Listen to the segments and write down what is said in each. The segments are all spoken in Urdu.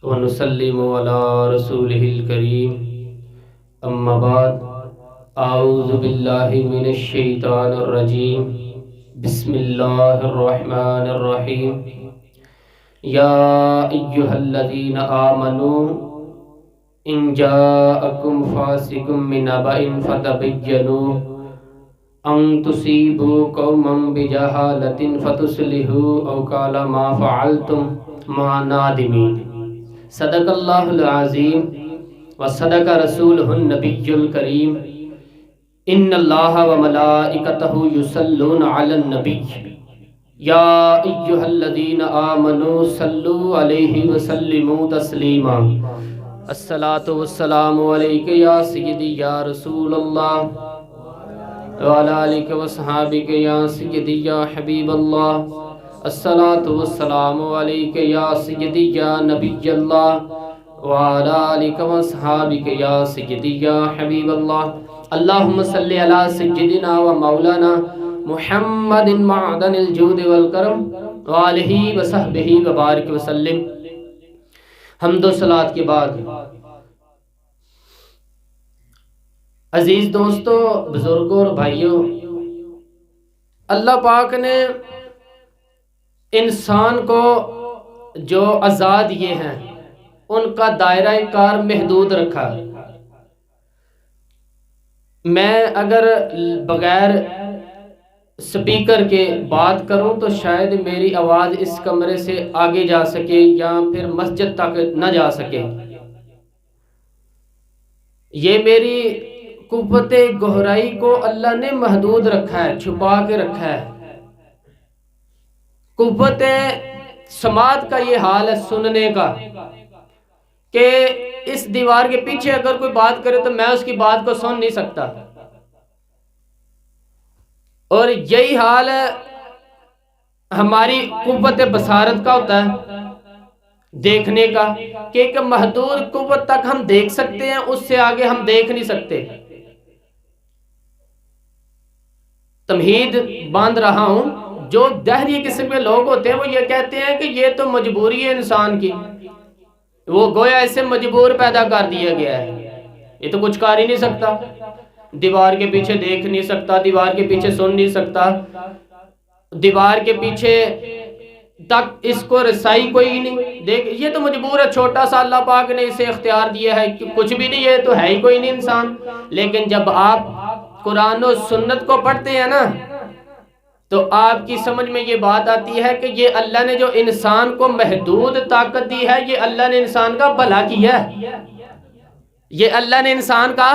ونسلم على رسوله الكريم أما بعد أعوذ بالله من الشيطان الرجيم بسم الله الرحمن الرحيم يا أيها الذين آمنوا إن جاءكم فاسق بنبأ فتبينوا أن تصيبوا قوما بجهالة فتصلحوا أو قال ما فعلتم مع نادمين صدق اللہ العظیم وصدق رسولہ النبی الکریم ان اللہ وملائکتہ یصلون علی النبی یا ایہا الذین آمنوا صلوا علیہ وسلموا تسلیما الصلاۃ والسلام علیک یا سیدی یا رسول اللہ وعلی آلک وصحابک یا سیدی یا حبیب اللہ الصلاۃ والسلام علیک یا سیدی یا نبی اللہ وعلی آلک واصحابک یا سیدی یا حبیب اللہ اللہم صلی علی سیدنا و مولانا محمد معدن الجود والکرم وآلہ وصحبہ وبارک وسلم۔ حمد و صلاۃ کے بعد عزیز دوستو، بزرگوں اور بھائیوں، اللہ پاک نے انسان کو جو آزاد دیے ہیں ان کا دائرہ کار محدود رکھا۔ میں اگر بغیر سپیکر کے بات کروں تو شاید میری آواز اس کمرے سے آگے جا سکے یا پھر مسجد تک نہ جا سکے۔ یہ میری قوت گہرائی کو اللہ نے محدود رکھا ہے، چھپا کے رکھا ہے۔ قوت سماعت کا یہ حال ہے، سننے کا، کہ اس دیوار کے پیچھے اگر کوئی بات کرے تو میں اس کی بات کو سن نہیں سکتا، اور یہی حال ہے ہماری قوت بصارت کا ہوتا ہے، دیکھنے کا، کہ ایک محدود قوت تک ہم دیکھ سکتے ہیں، اس سے آگے ہم دیکھ نہیں سکتے۔ تمہید باندھ رہا ہوں، جو دہری قسم کے لوگ ہوتے ہیں وہ یہ کہتے ہیں کہ یہ تو مجبوری ہے انسان کی، وہ گویا ایسے مجبور پیدا کر دیا گیا ہے، یہ تو کچھ کر ہی نہیں سکتا، دیوار کے پیچھے دیکھ نہیں سکتا، دیوار کے پیچھے سن نہیں سکتا، دیوار کے پیچھے تک اس کو رسائی کوئی نہیں، دیکھ یہ تو مجبور ہے، چھوٹا سا اللہ پاک نے اسے اختیار دیا ہے کہ کچھ بھی نہیں، یہ تو ہے ہی کوئی نہیں انسان۔ لیکن جب آپ قرآن و سنت کو پڑھتے ہیں نا تو آپ کی سمجھ میں یہ بات آتی ہے کہ یہ اللہ نے جو انسان کو محدود طاقت دی ہے، یہ اللہ نے انسان کا بھلا کیا ہے، یہ اللہ نے انسان کا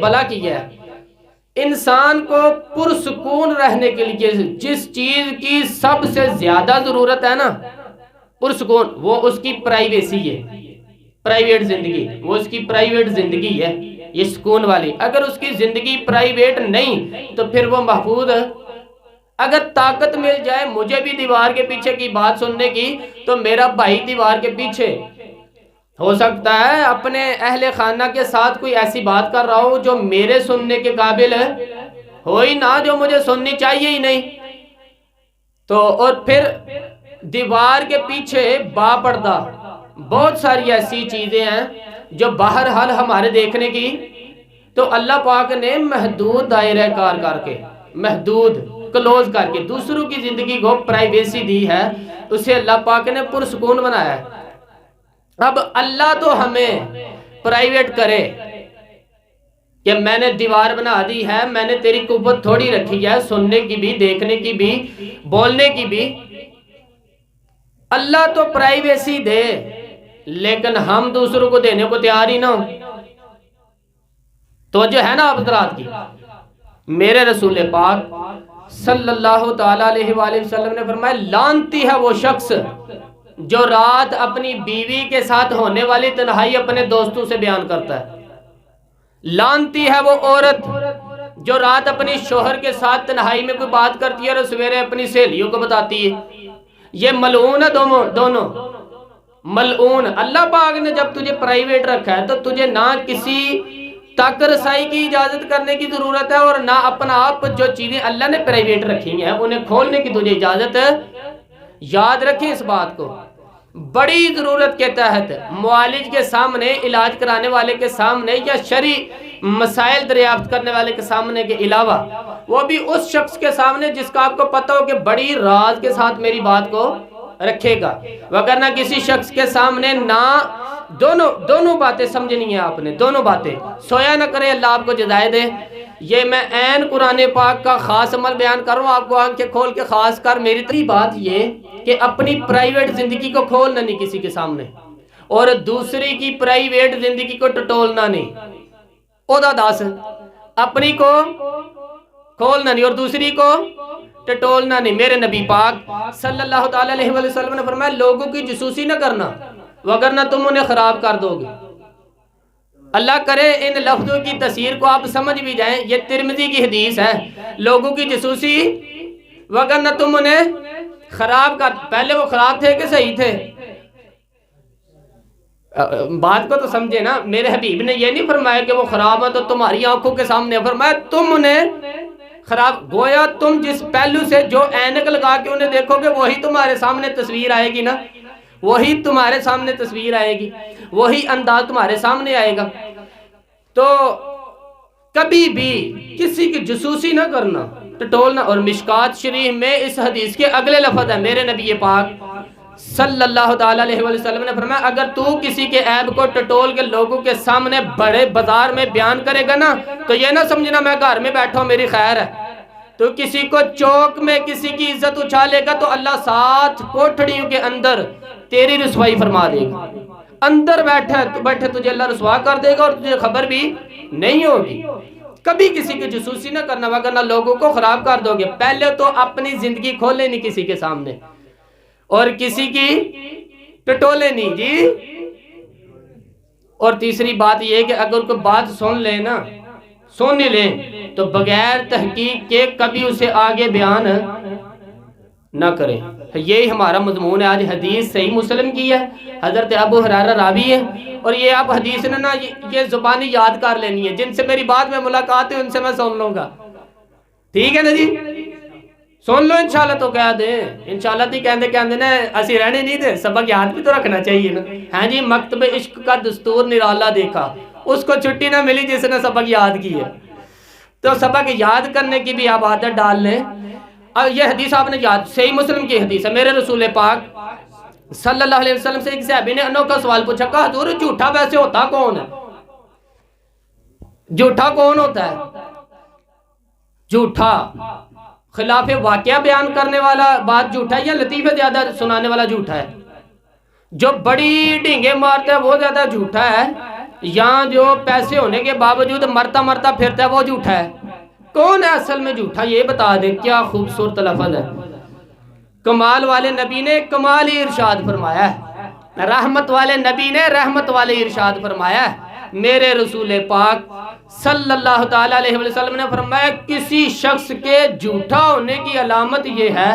بھلا کیا ہے۔ انسان کو پرسکون رہنے کے لیے جس چیز کی سب سے زیادہ ضرورت ہے نا، پرسکون، وہ اس کی پرائیویسی ہے، پرائیویٹ زندگی، وہ اس کی پرائیویٹ زندگی ہے، یہ سکون والی۔ اگر اس کی زندگی پرائیویٹ نہیں تو پھر وہ محفوظ ہے۔ اگر طاقت مل جائے مجھے بھی دیوار کے پیچھے کی بات سننے کی تو میرا بھائی دیوار کے پیچھے ہو سکتا ہے اپنے اہل خانہ کے ساتھ کوئی ایسی بات کر رہا ہو جو میرے سننے کے قابل ہے، ہو ہی نہ، جو مجھے سننی چاہیے ہی نہیں۔ تو اور پھر دیوار کے پیچھے با پردہ بہت ساری ایسی چیزیں ہیں جو بہرحال ہمارے دیکھنے کی، تو اللہ پاک نے محدود دائرہ کار کر کے، محدود کلوز کر کے دوسروں کی زندگی کو پرائیویسی دی ہے، اسے اللہ پاک نے پرسکون بنایا ہے۔ اب اللہ تو ہمیں پرائیویٹ کرے کہ میں نے دیوار بنا دی ہے، میں نے تیری قوت تھوڑی رکھی ہے، سننے کی بھی، دیکھنے کی بھی، بولنے کی بھی، اللہ تو پرائیویسی دے، لیکن ہم دوسروں کو دینے کو تیار ہی نہ ہو۔ توجہ ہے نا آپ حضرات کی؟ میرے رسول پاک صلی اللہ تعالیٰ علیہ وآلہ وسلم نے فرمایا، لعنتی ہے وہ شخص جو رات اپنی بیوی کے ساتھ ہونے والی تنہائی اپنے دوستوں سے بیان کرتا ہے۔ لعنتی ہے وہ عورت جو رات اپنی شوہر کے ساتھ تنہائی میں کوئی بات کرتی ہے اور سویرے اپنی سہیلیوں کو بتاتی ہے۔ یہ ملعون ہے دونوں ملعون۔ اللہ پاک نے جب تجھے پرائیویٹ رکھا ہے تو تجھے نہ کسی تک رسائی کی اجازت کرنے کی ضرورت ہے، اور نہ اپنا آپ جو چیزیں اللہ نے پرائیویٹ رکھی ہیں انہیں کھولنے کی تجھے اجازت ہے۔ یاد رکھیں اس بات کو۔ بڑی ضرورت کے تحت معالج کے سامنے، علاج کرانے والے کے سامنے، یا شرعی مسائل دریافت کرنے والے کے سامنے کے علاوہ وہ بھی اس شخص کے سامنے جس کا آپ کو پتہ ہو کہ بڑی راز کے ساتھ میری بات کو رکھے گا، وگرنہ کسی شخص کے سامنے نہ دونوں باتیں سمجھنی ہیں آپ نے، دونوں باتیں، سویا نہ کرے، اللہ آپ کو جزائے دے۔ یہ میں عین قرآن پاک کا خاص عمل بیان کر رہا ہوں، آپ کو آنکھیں کھول کے خاص کر میری تری بات یہ کہ اپنی پرائیویٹ زندگی کو کھولنا نہیں کسی کے سامنے، اور دوسری کی پرائیویٹ زندگی کو ٹٹولنا نہیں، اودا داس اپنی کو کھولنا نہیں اور دوسری کو ٹٹولنا نہیں۔ میرے نبی پاک صلی اللہ تعالی علیہ وسلم نے فرمایا لوگوں کی جسوسی نہ کرنا، وگرنہ تم انہیں خراب کر دو گے۔ اللہ کرے ان لفظوں کی تفسیر کو آپ سمجھ بھی جائیں، یہ ترمذی کی حدیث ہے، لوگوں کی جسوسی وگرنہ تم انہیں خراب کر۔ پہلے وہ خراب تھے کہ صحیح تھے؟ بات کو تو سمجھے نا، میرے حبیب نے یہ نہیں فرمایا کہ وہ خراب ہے تو تمہاری آنکھوں کے سامنے، فرمایا تم انہیں خراب، گویا تم جس پہلو سے جو اینک لگا کے انہیں دیکھو گے وہی تمہارے سامنے تصویر آئے گی نا، وہی تمہارے سامنے تصویر آئے گی، وہی انداز تمہارے سامنے آئے گا۔ تو کبھی بھی کسی کی جسوسی نہ کرنا، ٹٹولنا۔ اور مشکات شریف میں اس حدیث کے اگلے لفظ ہے، میرے نبی پاک صلی اللہ تعالی علیہ وسلم نے فرمایا اگر تو کسی کے عیب کو ٹٹول کے لوگوں کے سامنے بڑے بازار میں بیان کرے گا نا تو یہ نہ سمجھنا میں گھر میں بیٹھا ہوں میری خیر ہے۔ تو کسی کو چوک میں کسی کی عزت اچھالے گا تو اللہ 7 کوٹھڑیوں کے اندر تیری رسوائی فرما دے گا، اندر بیٹھے تجھے اللہ رسوا کر دے گا اور تجھے خبر بھی نہیں ہوگی۔ کبھی کسی کی جسوسی نہ کرنا وگرنہ لوگوں کو خراب کر دو گے۔ پہلے تو اپنی زندگی کھولے نہیں کسی کے سامنے اور کسی کی ٹٹولے نہیں جی۔ اور تیسری بات یہ کہ اگر کوئی بات سن لیں تو بغیر تحقیق کے کبھی اسے آگے بیان نہ کریں۔ یہی ہمارا مضمون ہے۔ آج حدیث صحیح مسلم کی ہے، حضرت ابو ہریرہ راوی ہے، اور یہ آپ حدیث نے نا یہ زبانی یاد کر لینی ہے، جن سے میری بعد میں ملاقات ہے ان سے میں سن لوں گا، ٹھیک ہے نا جی؟ سن لو انشاءاللہ تو کہہ دیں، انشاءاللہ تی کہندے نا اسی رہنے نہیں دے، سبق یاد بھی تو رکھنا چاہیے نا۔ ہاں جی، مکتب عشق کا دستور نرالا دیکھا، اس کو چھٹی نہ ملی جس نے سبق یاد کی ہے، تو سبق یاد کرنے کی بھی آپ عادت ڈال لیں۔ اور یہ حدیث آپ نے یاد، صحیح مسلم کی حدیث ہے، میرے رسول پاک صلی اللہ علیہ وسلم سے ایک صحابی نے انوکھا سوال پوچھا، کہا حضور جھوٹا ویسے ہوتا کون ہے؟ جھوٹا کون ہوتا ہے؟ جھوٹا خلاف واقعہ بیان کرنے والا بات جھوٹا ہے یا لطیفے زیادہ سنانے والا جھوٹا ہے؟ جو بڑی ڈھینگے مارتا ہے وہ زیادہ جھوٹا ہے یا جو پیسے ہونے کے باوجود مرتا پھرتا ہے وہ جھوٹا ہے؟ کون ہے اصل میں جھوٹا یہ بتا دے۔ کیا خوبصورت لفظ ہے، کمال والے نبی نے کمال ہی ارشاد فرمایا ہے، رحمت والے نبی نے رحمت والے ارشاد فرمایا ہے۔ میرے رسول پاک صلی اللہ تعالی علیہ وسلم نے فرمایا کسی شخص کے جھوٹا ہونے کی علامت یہ ہے،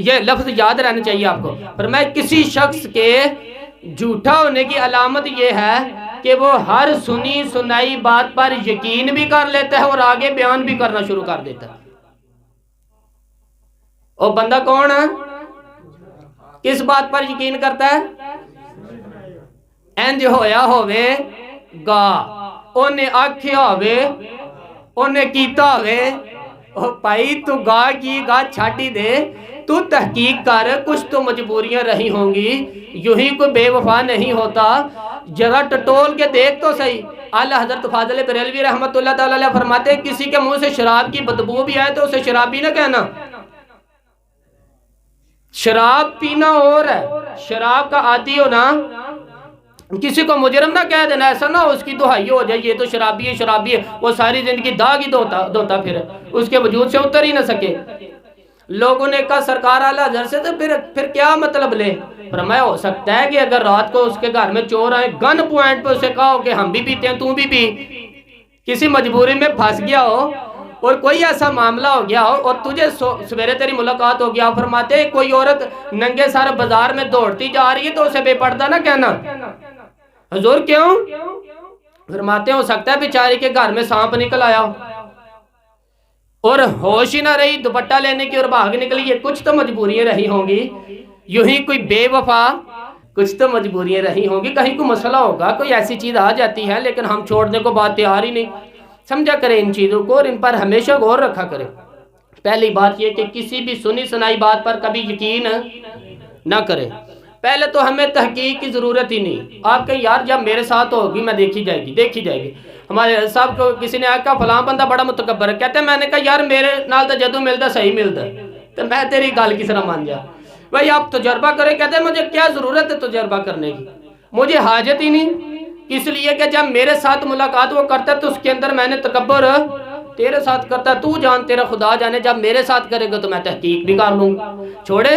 یہ لفظ یاد رہنا چاہیے آپ کو، فرمایا کسی شخص کے جھوٹا ہونے کی علامت یہ ہے کہ وہ ہر سنی سنائی بات پر یقین بھی کر لیتا ہے اور آگے بیان بھی کرنا شروع کر دیتا ہے۔ اور بندہ کون ہے؟ کس بات پر یقین کرتا ہے؟ انج ہویا ہووے گا، انہیں آکھیا ہووے، انہیں کیتا ہووے، او بھائی تو گا کی گا چھاٹی دے، تو تحقیق کر، کچھ تو مجبوریاں رہی ہوں گی، یوں ہی کوئی بے وفا نہیں ہوتا، ذرا ٹٹول کے دیکھ تو صحیح۔ اعلی حضرت فاضل بریلوی رحمت اللہ تعالی علیہ فرماتے ہیں کسی کے منہ سے شراب کی بدبو بھی آئے تو اسے شرابی نہ کہنا۔ شراب پینا اور ہے، شراب کا عادی ہونا، کسی کو مجرم نہ کہہ دینا، ایسا نہ ہو اس کی دہائی ہو جائے یہ تو شرابی ہے، وہ ساری زندگی داغ ہی دوتا پھر اس کے وجود سے اتر ہی نہ سکے۔ لوگوں نے کہا سرکار اعلیٰ حضرت سے تو پھر کیا مطلب لے؟ فرمایا ہو سکتا ہے کہ اگر رات کو اس کے گھر میں چور آئے، گن پوائنٹ پہ اسے کہا ہو کہ ہم بھی پیتے ہیں تو بھی پی، کسی مجبوری میں پھنس گیا ہو اور کوئی ایسا معاملہ ہو گیا ہو اور تجھے سویرے تیری ملاقات ہو گیا، فرماتے کوئی عورت ننگے سارے بازار میں دوڑتی جا رہی ہے تو اسے بے پردہ نہ کہنا۔ حضور کیوں؟ فرماتے ہو سکتا ہے بیچاری کے گھر میں سانپ نکل آیا ہو اور ہوش ہی نہ رہی، دوپٹہ لینے کی اور بھاگ نکلی، یہ کچھ تو مجبوریاں رہی ہوں گی۔ یوں ہی کوئی بے وفا کچھ تو مجبوریاں رہی ہوں گی، کہیں کو مسئلہ ہوگا، کوئی ایسی چیز آ جاتی ہے، لیکن ہم چھوڑنے کو بات تیار ہی نہیں۔ سمجھا کریں ان چیزوں کو اور ان پر ہمیشہ غور رکھا کریں۔ پہلی بات یہ کہ کسی بھی سنی سنائی بات پر کبھی یقین نہ کریں۔ پہلے تو ہمیں تحقیق کی ضرورت ہی نہیں۔ آپ کہیں یار جب میرے ساتھ ہوگی میں دیکھی جائے گی۔ ہمارے صاحب کو کسی نے کہا فلاں بندہ بڑا متکبر ہے، کہتے ہیں میں نے کہا یار میرے نال تو جدو ملتا صحیح ملتا تو میں تیری گل کس طرح مان جا بھائی، آپ تجربہ کریں۔ کہتے ہیں مجھے کیا ضرورت ہے تجربہ کرنے کی، مجھے حاجت ہی نہیں، اس لیے کہ جب میرے ساتھ ملاقات وہ کرتا ہے تو اس کے اندر میں نے تکبر تیرے ساتھ کرتا ہے، تو جان تیرا خدا جانے، جب میرے ساتھ کرے گا تو میں تحقیق بھی کر لوں گا۔ چھوڑے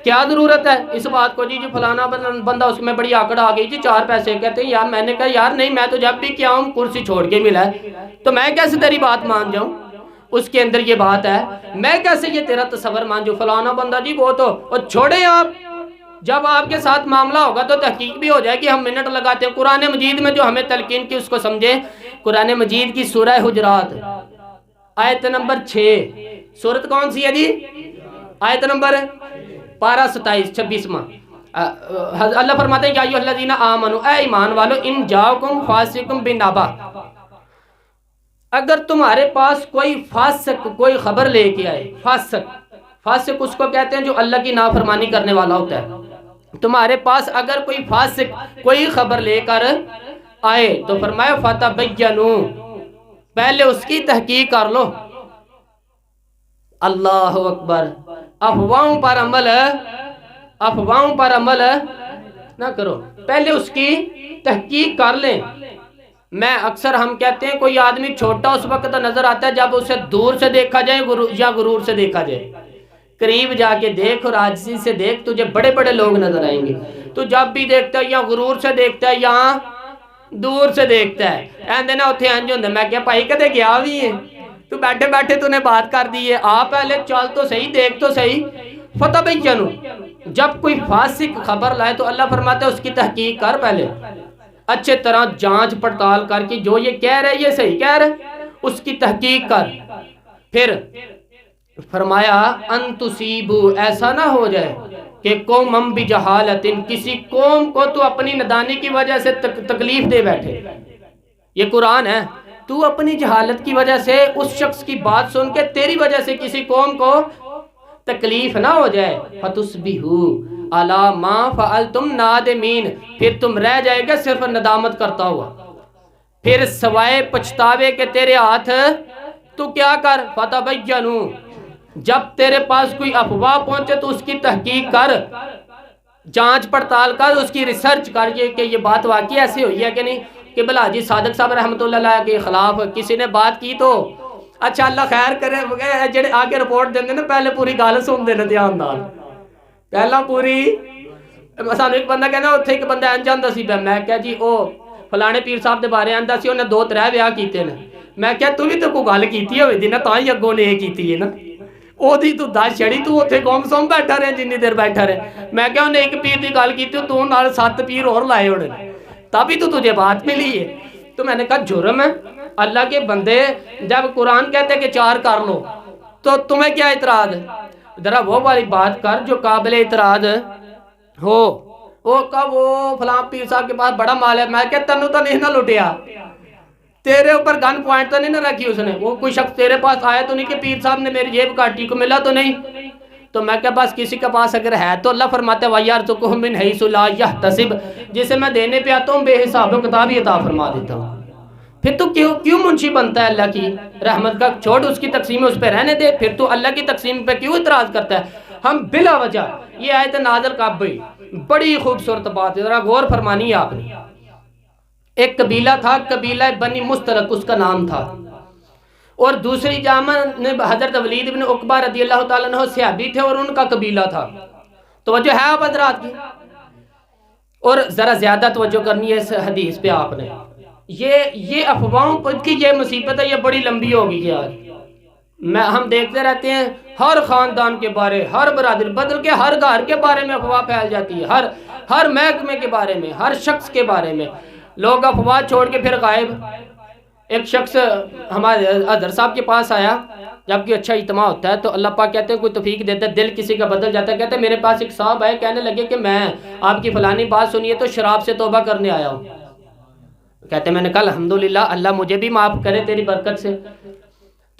کیا ضرورت ہے اس بات کو، جی فلانا بندہ اس میں بڑی آکڑ آ گئی، جی 4 پیسے، کہتے ہیں یار میں نے کہا یار نہیں، میں تو جب بھی کیا ہوں کرسی چھوڑ کے ملا ہے، تو میں کیسے تیری بات مان جاؤں، اس کے اندر یہ بات ہے، میں کیسے یہ تیرا تصور مان جاؤں، فلانا بندہ جی وہ تو، اور چھوڑے آپ، جب آپ کے ساتھ معاملہ ہوگا تو تحقیق بھی ہو جائے گی۔ ہم منٹ لگاتے ہیں قرآن مجید میں جو ہمیں تلقین کی اس کو سمجھے۔ قرآن مجید کی سورہ حجرات آیت نمبر 6، سورت کون سی ہے جی؟ آیت نمبر پارہ 27 26واں۔ اللہ فرماتے ہیں یا ایھا الذین آمنوا، اے ایمان والو، ان جاءکم فاسق بنبأ، اگر تمہارے پاس کوئی فاسق کوئی خبر لے کے آئے، فاسق اس کو کہتے ہیں جو اللہ کی نافرمانی کرنے والا ہوتا ہے، تمہارے پاس اگر کوئی فاسق کوئی خبر لے کر آئے تو فرمایا فتبینوا، پہلے اس کی تحقیق کر لو۔ اللہ اکبر، افواہوں پر عمل نہ کرو، پہلے اس کی تحقیق کر لیں۔ میں اکثر ہم کہتے ہیں کوئی آدمی چھوٹا اس وقت نظر آتا ہے جب اسے دور سے دیکھا جائے یا غرور سے دیکھا جائے، قریب جا کے دیکھ اور عاجزی سے دیکھ، تجھے بڑے بڑے لوگ نظر آئیں گے۔ تو جب بھی دیکھتا ہے یا غرور سے دیکھتا ہے یا دور سے دیکھتا ہے، ایندے نا اتھے انج ہوندے، میں کیا بھائی کدے گیا بھی ہے، تو بیٹھے بیٹھے تو نے بات کر دی ہے، آپ پہلے چل تو صحیح، دیکھ تو صحیح۔ فتبینوا، جب کوئی فاسق خبر لائے تو اللہ فرماتا ہے اس کی تحقیق کر، پہلے اچھے طرح جانچ پڑتال کر کے جو یہ کہہ رہے یہ صحیح کہہ رہے، اس کی تحقیق کر۔ پھر فرمایا ان تصیبوا، ایسا نہ ہو جائے کہ قوم بجہالت، کسی قوم کو تو اپنی نادانی کی وجہ سے تکلیف دے بیٹھے۔ یہ قرآن ہے، تو اپنی جہالت کی وجہ سے اس شخص کی بات سن کے تیری وجہ سے کسی قوم کو تکلیف نہ ہو جائے، فتصبحوا علی ما فعلتم نادمین، پھر تم رہ جائے گا صرف ندامت کرتا ہوا، پھر سوائے پچھتاوے کے تیرے ہاتھ تو کیا کر، فتبینوا، جب تیرے پاس کوئی افواہ پہنچے تو اس کی تحقیق کر، جانچ پڑتال کر، اس کی ریسرچ کر کہ یہ بات واقعی ایسی ہوئی ہے کہ نہیں، کہ بلا جی صادق صاحب رحمۃ اللہ علیہ کے خلاف کسی نے بات کی تو اچھا اللہ خیر کرے، جڑے آگے رپورٹ دیندے نا پہلے پوری گل سن دے دھیان نال، پہلا پوری سانو ایک بندہ کہنا اتھے ایک بندہ انج آندا سی، میں کہا جی او فلانے پیر صاحب دے بارے آندا سی انہیں 2-3 بیاہ کیتے نے، میں کہا تو بھی تو کوئی گل کیتی ہوئی دی نا، تاں ہی اگوں نے کیتی ہے نا، او دی تو دس چھڑی، تو اتھے گم سم بیٹھا رہے جنی دیر بیٹھا رہے، میں کہا انہیں ایک پیر دی گل کیتی تو نال 7 پیر اور لائے ہونے، تبھی تو تجھے بات ملی ہے۔ تو میں نے کہا جرم ہے، اللہ کے بندے جب قرآن کہتے کہ 4 کر لو تو تمہیں کیا اعتراض ہے، ذرا وہ والی بات کر جو قابل اعتراض ہو۔ وہ کہا وہ فلاں پیر صاحب کے پاس بڑا مال ہے، میں کہتا تنو تو نہیں نہ لٹیا، تیرے اوپر گن پوائنٹ تو نہیں نہ رکھی اس نے، وہ کوئی شخص تیرے پاس آیا تو نہیں کہ پیر صاحب نے میری جیب کاٹی، کو ملا تو نہیں، تو میں کہا بس کسی کے پاس اگر ہے تو اللہ فرماتے وَيَرْزُقْهُ مِنْ حَيْثُ لَا يَحْتَسِبُ، جسے میں دینے پہ آتا ہوں بے حساب و کتاب ہی عطا فرما دیتا ہوں۔ پھر تو کیوں منشی بنتا ہے اللہ کی رحمت کا، چھوڑ اس کی تقسیم اس پہ رہنے دے، پھر تو اللہ کی تقسیم پہ کیوں اعتراض کرتا ہے۔ ہم بلا وجہ یہ آیت نازل کب ہوئی، بڑی خوبصورت بات ہے، ذرا غور فرمانی ہے آپ نے۔ ایک قبیلہ تھا، قبیلہ بنی مسترق اس کا نام تھا، اور دوسری جامع نے حضرت ولید بن عقبہ رضی اللہ تعالیٰ عنہ صحابی تھے اور ان کا قبیلہ تھا۔ توجہ ہے آپ حضرات کی، اور ذرا زیادہ توجہ کرنی ہے اس حدیث پہ آپ نے۔ یہ افواہوں پر کی یہ مصیبت ہے، یہ بڑی لمبی ہوگی کہ آج ہم دیکھتے رہتے ہیں ہر خاندان کے بارے، ہر برادری بدل کے ہر گھر کے بارے میں افواہ پھیل جاتی ہے، ہر محکمے کے بارے میں، ہر شخص کے بارے میں لوگ افواہ چھوڑ کے پھر غائب۔ ایک شخص ہمارے حضرت صاحب کے پاس آیا، جب کہ اچھا اجتماع ہوتا ہے تو اللہ پاک کہتے ہیں کوئی توفیق دیتا ہے، دل کسی کا بدل جاتا ہے. کہتے ہیں میرے پاس ایک صاحب آئے، کہنے لگے کہ میں آپ کی فلانی بات سنیے تو شراب سے توبہ کرنے آیا ہوں. کہتے ہیں میں نے کہا الحمدللہ اللہ مجھے بھی معاف کرے تیری برکت سے.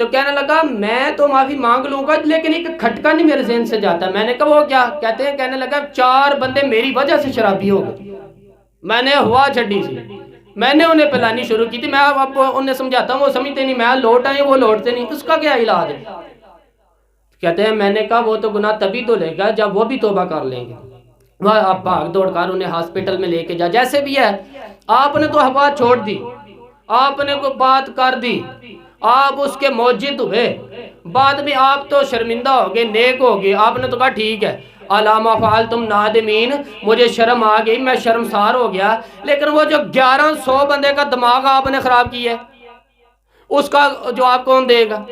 تو کہنے لگا میں تو معافی مانگ لوں گا لیکن ایک کھٹکا نہیں میرے ذہن سے جاتا. میں نے کہا وہ کیا؟ کہتے ہیں کہنے لگا 4 بندے میری وجہ سے شرابی ہو گئے، میں نے ہوا چھڈی سی، میں نے انہیں پلانی شروع کی تھی، میں اب انہیں سمجھاتا ہوں وہ سمجھتے نہیں، میں لوٹ آئے وہ لوٹتے نہیں، اس کا کیا علاج ہے؟ کہتے ہیں میں نے کہا وہ تو گناہ تبھی تو لے گا جب وہ بھی توبہ کر لیں گے. وہ آپ بھاگ دوڑ کر انہیں ہاسپٹل میں لے کے جا، جیسے بھی ہے آپ نے تو ہوا چھوڑ دی، آپ نے کوئی بات کر دی، آپ اس کے موجد ہوئے، بعد میں آپ تو شرمندہ ہو گئے، نیک ہو گئے، آپ نے تو کہا ٹھیک ہے علامہ فعلتم نادمین، مجھے شرم آ گئی، میں شرمسار ہو گیا. لیکن وہ جو 1100 بندے کا دماغ آپ نے خراب کیا ہے اس کا جواب کون دے گا؟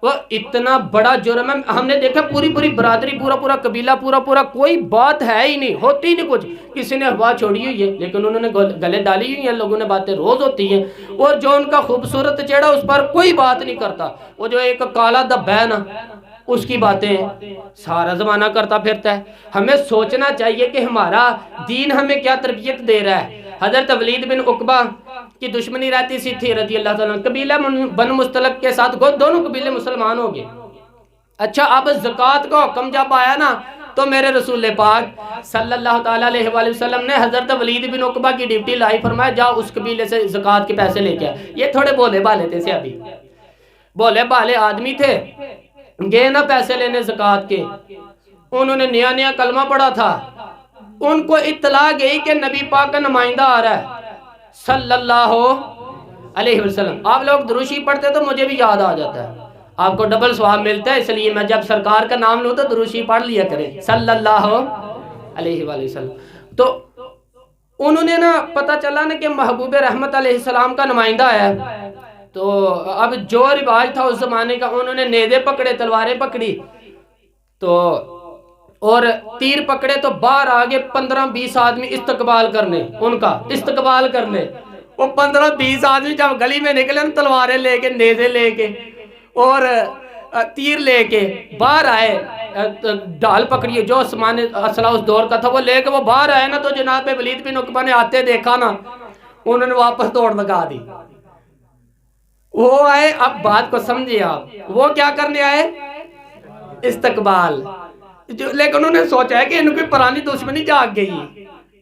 وہ اتنا بڑا جرم ہے. ہم نے دیکھا پوری برادری، پورا قبیلہ، پورا کوئی بات ہے ہی نہیں، ہوتی نہیں کچھ، کسی نے ہوا چھوڑی ہوئی ہے لیکن انہوں نے گلے ڈالی ہوئی ہیں، لوگوں نے باتیں روز ہوتی ہیں، اور جو ان کا خوبصورت چہرہ اس پر کوئی بات نہیں کرتا، وہ جو ایک کالا دبا ہے نا اس کی باتیں سارا زمانہ کرتا پھرتا ہے. ہمیں سوچنا چاہیے کہ ہمارا دین ہمیں کیا تربیت دے رہا ہے. حضرت ولید بن عقبہ کی دشمنی رہتی سی تھی رضی اللہ تعالیٰ، قبیلہ بن مستلق کے ساتھ دونوں قبیلے مسلمان ہو گئے. اچھا اب زکوٰۃ کا حکم جب آیا نا تو میرے رسول پاک صلی اللہ تعالیٰ علیہ وآلہ وسلم نے حضرت ولید بن عقبہ کی ڈیوٹی لائی، فرمایا جا اس قبیلے سے زکوٰۃ کے پیسے لے کے. یہ تھوڑے بولے بالے تھے، سے ابھی بولے بالے آدمی تھے، گئے نا پیسے لینے زکوٰۃ کے. انہوں نے نیا کلمہ پڑھا تھا، ان کو اطلاع گئی کہ نبی پاک کا نمائندہ آ رہا ہے صلی اللہ علیہ وسلم. آپ لوگ دروشی پڑھتے تو مجھے بھی یاد آ جاتا ہے، آپ کو ڈبل ثواب ملتا ہے، اس لیے میں جب سرکار کا نام لوں تو دروشی پڑھ لیا کریں صلی اللہ علیہ وآلہ وسلم. تو انہوں نے نا پتہ چلا نا کہ محبوب رحمت علیہ السلام کا نمائندہ ہے. تو اب جو رواج تھا اس زمانے کا، انہوں نے نیزے پکڑے، تلواریں پکڑی تو اور تیر پکڑے تو باہر آگے 15-20 آدمی استقبال کرنے، ان کا استقبال کرنے. وہ 15-20 آدمی جب گلی میں نکلے تلواریں لے کے، نیزے لے کے اور تیر لے کے باہر آئے، ڈال پکڑیے جو اسلحہ اس دور کا تھا وہ لے کے وہ باہر آئے نا، تو جناب ولید بن عقبہ نے آتے دیکھا نا، انہوں نے واپس دوڑ لگا دی. وہ آئے، اب بات کو سمجھے آپ، وہ کیا کرنے آئے؟ استقبال. لیکن انہوں نے سوچا ہے کہ ان کی پرانی دشمنی جاگ گئی،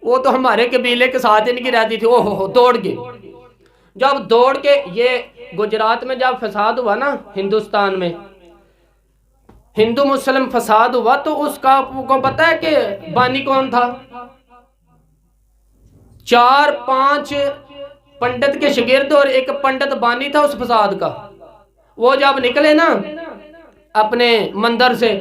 وہ تو ہمارے قبیلے کے ساتھ ان کی رہتی تھی. اوہ دوڑ گئے. جب دوڑ کے یہ گجرات میں جب فساد ہوا نا، ہندوستان میں ہندو مسلم فساد ہوا، تو اس کا کو پتا ہے کہ بانی کون تھا؟ 4-5 پنڈت کے شاگرد اور ایک پنڈت بانی تھا اس فساد کا. وہ جب نکلے نا اپنے مندر سے،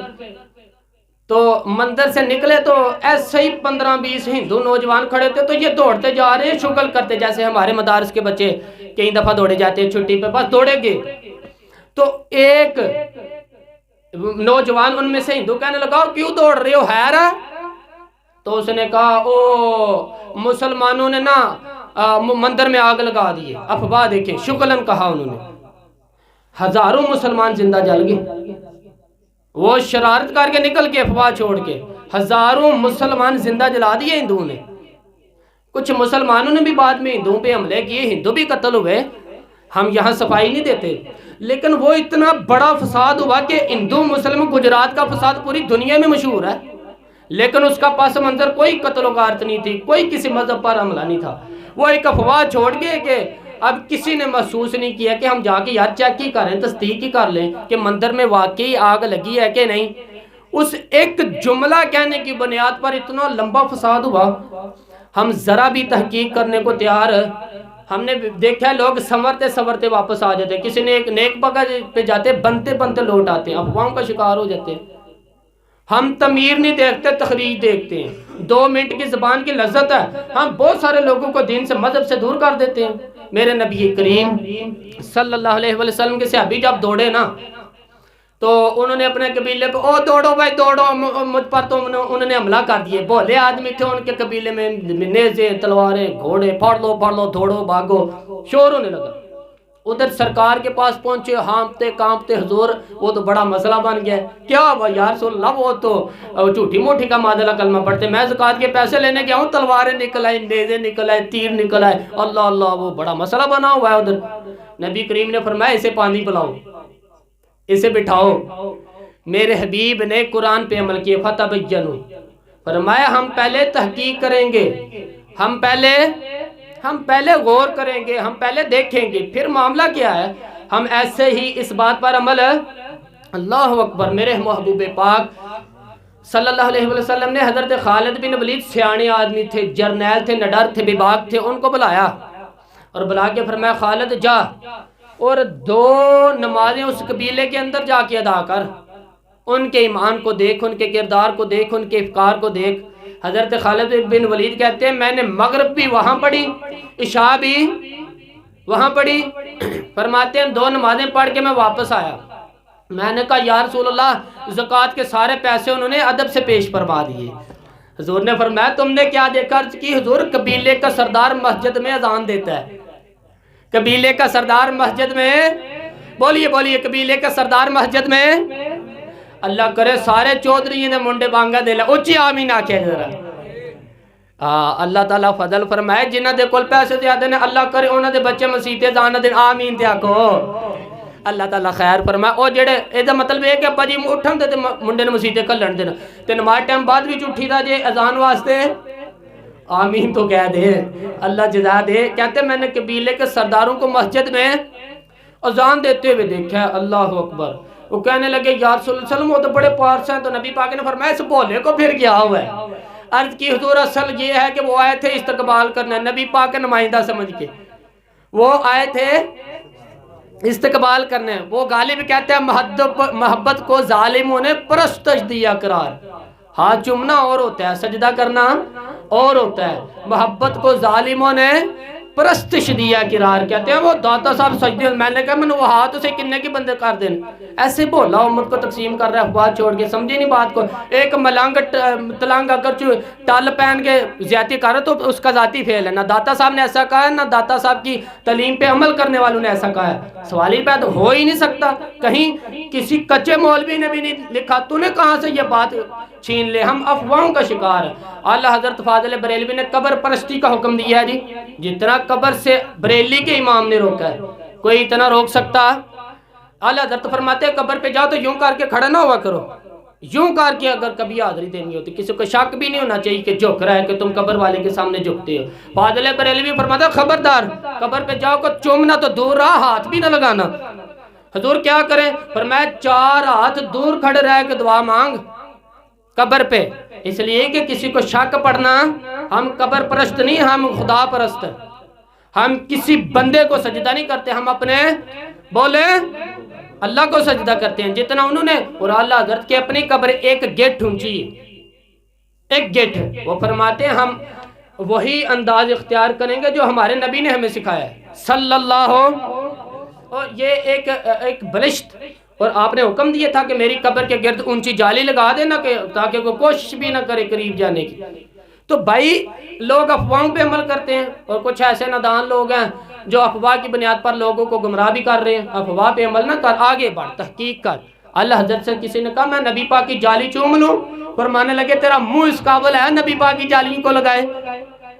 تو مندر سے نکلے تو ایسے ہی 15-20 ہندو نوجوان کھڑے تھے، تو یہ دوڑتے جا رہے ہیں، شغل کرتے جیسے ہمارے مدارس کے بچے کئی دفعہ دوڑے جاتے ہیں چھٹی پہ، بس دوڑے گے. تو ایک نوجوان ان میں سے ہندو کہنے لگا کیوں دوڑ رہے ہو حیر ہے؟ تو اس نے کہا او مسلمانوں نے نا مندر میں آگ لگا دی. افواہ دیکھیں، شغلن کہا انہوں نے، ہزاروں مسلمان زندہ جل گئے. وہ شرارت کر کے نکل کے افواہ چھوڑ کے ہزاروں مسلمان زندہ جلا دیے ہندوؤں نے. کچھ مسلمانوں نے بھی بعد میں ہندوؤں پہ حملے کیے، ہندو بھی قتل ہوئے. ہم یہاں صفائی نہیں دیتے، لیکن وہ اتنا بڑا فساد ہوا کہ ہندو مسلم گجرات کا فساد پوری دنیا میں مشہور ہے، لیکن اس کا پس منظر کوئی قتل و غارت نہیں تھی، کوئی کسی مذہب پر حملہ نہیں تھا. وہ ایک افواہ چھوڑ گئے کہ اب کسی نے محسوس نہیں کیا کہ ہم جا کے یار چیک ہی کریں، تصدیق ہی کر لیں کہ مندر میں واقعی آگ لگی ہے کہ نہیں. اس ایک جملہ کہنے کی بنیاد پر اتنا لمبا فساد ہوا، ہم ذرا بھی تحقیق کرنے کو تیار. ہم نے دیکھا ہے لوگ سنورتے واپس آ جاتے، کسی نے ایک نیک بگا پہ جاتے بنتے لوٹ آتے ہیں، افواہوں کا شکار ہو جاتے ہیں. ہم تعمیر نہیں دیکھتے، تخریج دیکھتے ہیں. 2 منٹ کی زبان کی لذت ہے، ہم بہت سارے لوگوں کو دین سے مذہب سے دور کر دیتے ہیں. میرے نبی کریم صلی اللہ علیہ وسلم کے صحابی جب دوڑے نا تو انہوں نے اپنے قبیلے پہ او دوڑو بھائی دوڑو، مجھ پر تو انہوں نے حملہ کر دیے. بھولے آدمی تھے ان کے قبیلے میں، نیزے تلواریں گھوڑے، پھاڑ لو دوڑو بھاگو، شور ہونے لگا. ادھر سرکار کے پاس پہنچے، ہانپتے کانپتے، حضور وہ تو بڑا مسئلہ بن گیا ہے، کیا یا رسول اللہ وہ تو جھوٹی موٹی کا معادلہ کلمہ پڑھتے، میں زکوٰۃ کے پیسے لینے گیا ہوں، تلواریں نکل آئیں، نیزے نکل آئے، تیر نکل آئے، اللہ اللہ وہ بڑا مسئلہ بنا ہوا ہے ادھر۔ نبی کریم نے فرمایا اسے پانی پلاؤ، اسے بٹھاؤ۔ میرے حبیب نے قرآن پہ عمل کیے، فتبینوا، فرمایا ہم پہلے تحقیق کریں گے، ہم پہلے غور کریں گے، ہم پہلے دیکھیں گے، پھر معاملہ کیا ہے ہم ایسے ہی اس بات پر عمل ہے۔ اللہ اکبر۔ میرے محبوب پاک صلی اللہ علیہ وسلم نے حضرت خالد بن ولید، سیانے آدمی تھے، جرنیل تھے، نڈر تھے، بباغ تھے، ان کو بلایا اور بلا کے فرمایا خالد جا اور 2 نمازیں اس قبیلے کے اندر جا کے ادا کر، ان کے ایمان کو دیکھ، ان کے کردار کو دیکھ، ان کے افکار کو دیکھ۔ حضرت خالد بن ولید کہتے ہیں میں نے مغرب بھی وہاں پڑھی، عشاء بھی وہاں پڑھی، فرماتے ہیں 2 نمازیں پڑھ کے میں واپس آیا، میں نے کہا یا رسول اللہ زکوٰۃ کے سارے پیسے انہوں نے ادب سے پیش فرما دیے۔ حضور نے فرمایا تم نے کیا دیکھا؟ عرض کی حضور قبیلے کا سردار مسجد میں اذان دیتا ہے، قبیلے کا سردار مسجد میں، بولیے قبیلے کا سردار مسجد میں، اللہ کرے سارے چودھری نے منڈے بانگا دے لے، اچھی آمین آکھے ذرا۔ اللہ تعالیٰ فضل فرمائے جنہ دے کول پیسے زیادہ نے، اللہ کرے انہوں دے بچے مسیحتے جانا دے، آمین دیا کو اللہ تعالیٰ خیر فرمائے۔ اور جڑے ایدہ مطلب ہے کہ ابا جی اٹھن دے منڈے نے مسیحتے کلن دینا تے نماز ٹائم بعد بھی اٹھی دا جے اذان واسطے، آمین تو کہہ دے، اللہ جزا دے۔ کہتے ہیں میں نے قبیلے کے سرداروں کو مسجد میں اذان دیتے ہوئے دیکھا ہے، اللہ اکبر۔ وہ کہنے لگے یا رسول اللہ علیہ وسلم وہ تو بڑے پارس ہیں، تو نبی پاک نے فرمایا اس بولے کو پھر کیا ہوا ہے؟ عرض کی حضور اصل یہ ہے کہ وہ آئے تھے استقبال کرنا، نبی پاک کے نمائندہ سمجھ کے وہ آئے تھے استقبال کرنے۔ وہ غالب کہتے ہیں محبت کو ظالموں نے پرستش دیا قرار، ہاتھ چومنا اور ہوتا ہے، سجدہ کرنا اور ہوتا ہے، محبت کو ظالموں نے پرستش دیا قرار۔ کہتے ہیں وہ داتا صاحب سجدے، میں نے کہا میں نے وہ ہاتھ اسے کنے کی بندے کر دیں، ایسے بولا امت کو تقسیم کر رہا ہے، افواہ چھوڑ کے، سمجھے نہیں بات کو۔ ایک ملنگ تلنگ اگر ٹال پہن کے زیادتی کر رہا تو اس کا ذاتی فعل ہے، نہ داتا صاحب نے ایسا کہا ہے، نہ داتا صاحب کی تعلیم پہ عمل کرنے والوں نے ایسا کہا ہے۔ سوال ہی پیدا ہو ہی نہیں سکتا، کہیں کسی کچے مولوی نے بھی نہیں لکھا، تو نے کہاں سے یہ بات چھین لے؟ ہم افواہوں کا شکار ہے۔ اعلیٰ حضرت فاضل بریلوی نے قبر پرستی کا حکم دیا ہے جی، جتنا قبر سے بریلی کے امام نے روکا ہے کوئی اتنا روک سکتا؟ اعلیٰ حضرت فرماتے ہیں قبر پہ جاؤ تو یوں کر کے کھڑا نہ ہوا کرو، یوں کر کے اگر کبھی حاضری دینی ہوتی، کسی کو شک بھی نہیں ہونا چاہیے کہ جھک رہا ہے کہ تم قبر والے کے سامنے جھکتے ہو۔ فاضل بریلوی فرماتا ہے خبردار قبر پہ جاؤ کو چومنا تو دور رہا، ہاتھ بھی نہ لگانا۔ حضور کیا کریں؟ فرمایا 4 ہاتھ دور کھڑے رہ کے دعا مانگ قبر پہ، اس لیے کہ کسی کو شک پڑنا۔ ہم قبر پرست نہیں، ہم خدا پرست ہیں، ہم کسی بندے کو سجدہ نہیں کرتے، ہم اپنے بولے اللہ کو سجدہ کرتے ہیں جتنا انہوں نے۔ اور اللہ حضرت کی اپنی قبر ایک گیٹ اونچی ہے، ایک گیٹ ہے، وہ فرماتے ہیں ہم وہی انداز اختیار کریں گے جو ہمارے نبی نے ہمیں سکھایا ہے صلی اللہ۔ اور یہ ایک بلشت، اور آپ نے حکم دیا تھا کہ میری قبر کے گرد اونچی جالی لگا دینا کہ تاکہ کوئی کوشش بھی نہ کرے قریب جانے کی۔ تو بھائی لوگ افواہوں پہ عمل کرتے ہیں، اور کچھ ایسے نادان لوگ ہیں جو افواہ کی بنیاد پر لوگوں کو گمراہ بھی کر رہے ہیں۔ افواہ پہ عمل نہ کر، آگے بڑھ، تحقیق کر۔ اللہ حضرت سے کسی نے کہا میں نبی پاک کی جالی چوم لوں، فرمانے لگے تیرا منہ اس قابل ہے نبی پاک کی جالی کو لگائے؟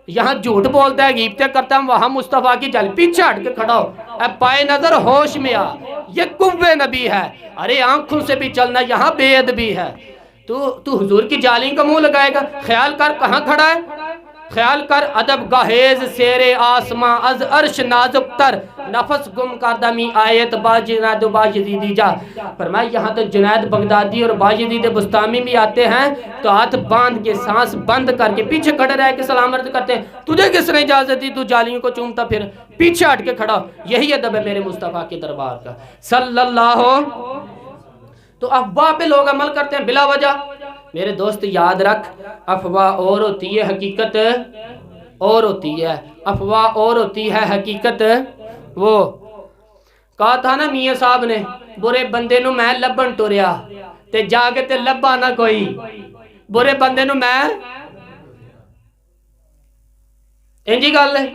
یہاں جھوٹ بولتا ہے، غیبتیں کرتا ہے، وہاں مصطفیٰ کی جالی، پیچھے ہٹ کے کھڑا ہو، اے پائے نظر ہوش میں آ، یہ قوے نبی ہے، ارے آنکھوں سے بھی چلنا، یہاں بے ادبی ہے، تو حضور کی جالی کا منہ لگائے گا؟ خیال کر کہاں کھڑا ہے، خیال کر ادب گاہیز سیرے آسماں از عرش نازک تر، نفس گم کردہ می آیت با جنید و با یزیدی جا۔ فرمایا یہاں تو جنید بغدادی اور با یزید بستامی بھی آتے ہیں تو ہاتھ باندھ کے سانس بند کر کے پیچھے کھڑے رہ کے سلام عرض کرتے ہیں تجھے کس نے اجازت دی تو جالیوں کو چومتا پھر؟ پیچھے ہٹ کے کھڑا، یہی ادب ہے میرے مصطفیٰ کے دربار کا صلی اللہ۔ تو افواہ پہ لوگ عمل کرتے ہیں بلا وجہ۔ میرے دوست یاد رکھ، افواہ اور ہوتی ہے، حقیقت اور ہوتی ہے، افواہ اور ہوتی ہے، حقیقت وہ۔ کہا تھا نا میاں صاحب نے برے بندے نو میں لبن ٹوریا تے جا کے تے لبا نہ کوئی، برے بندے نو میں انجی گل ہے،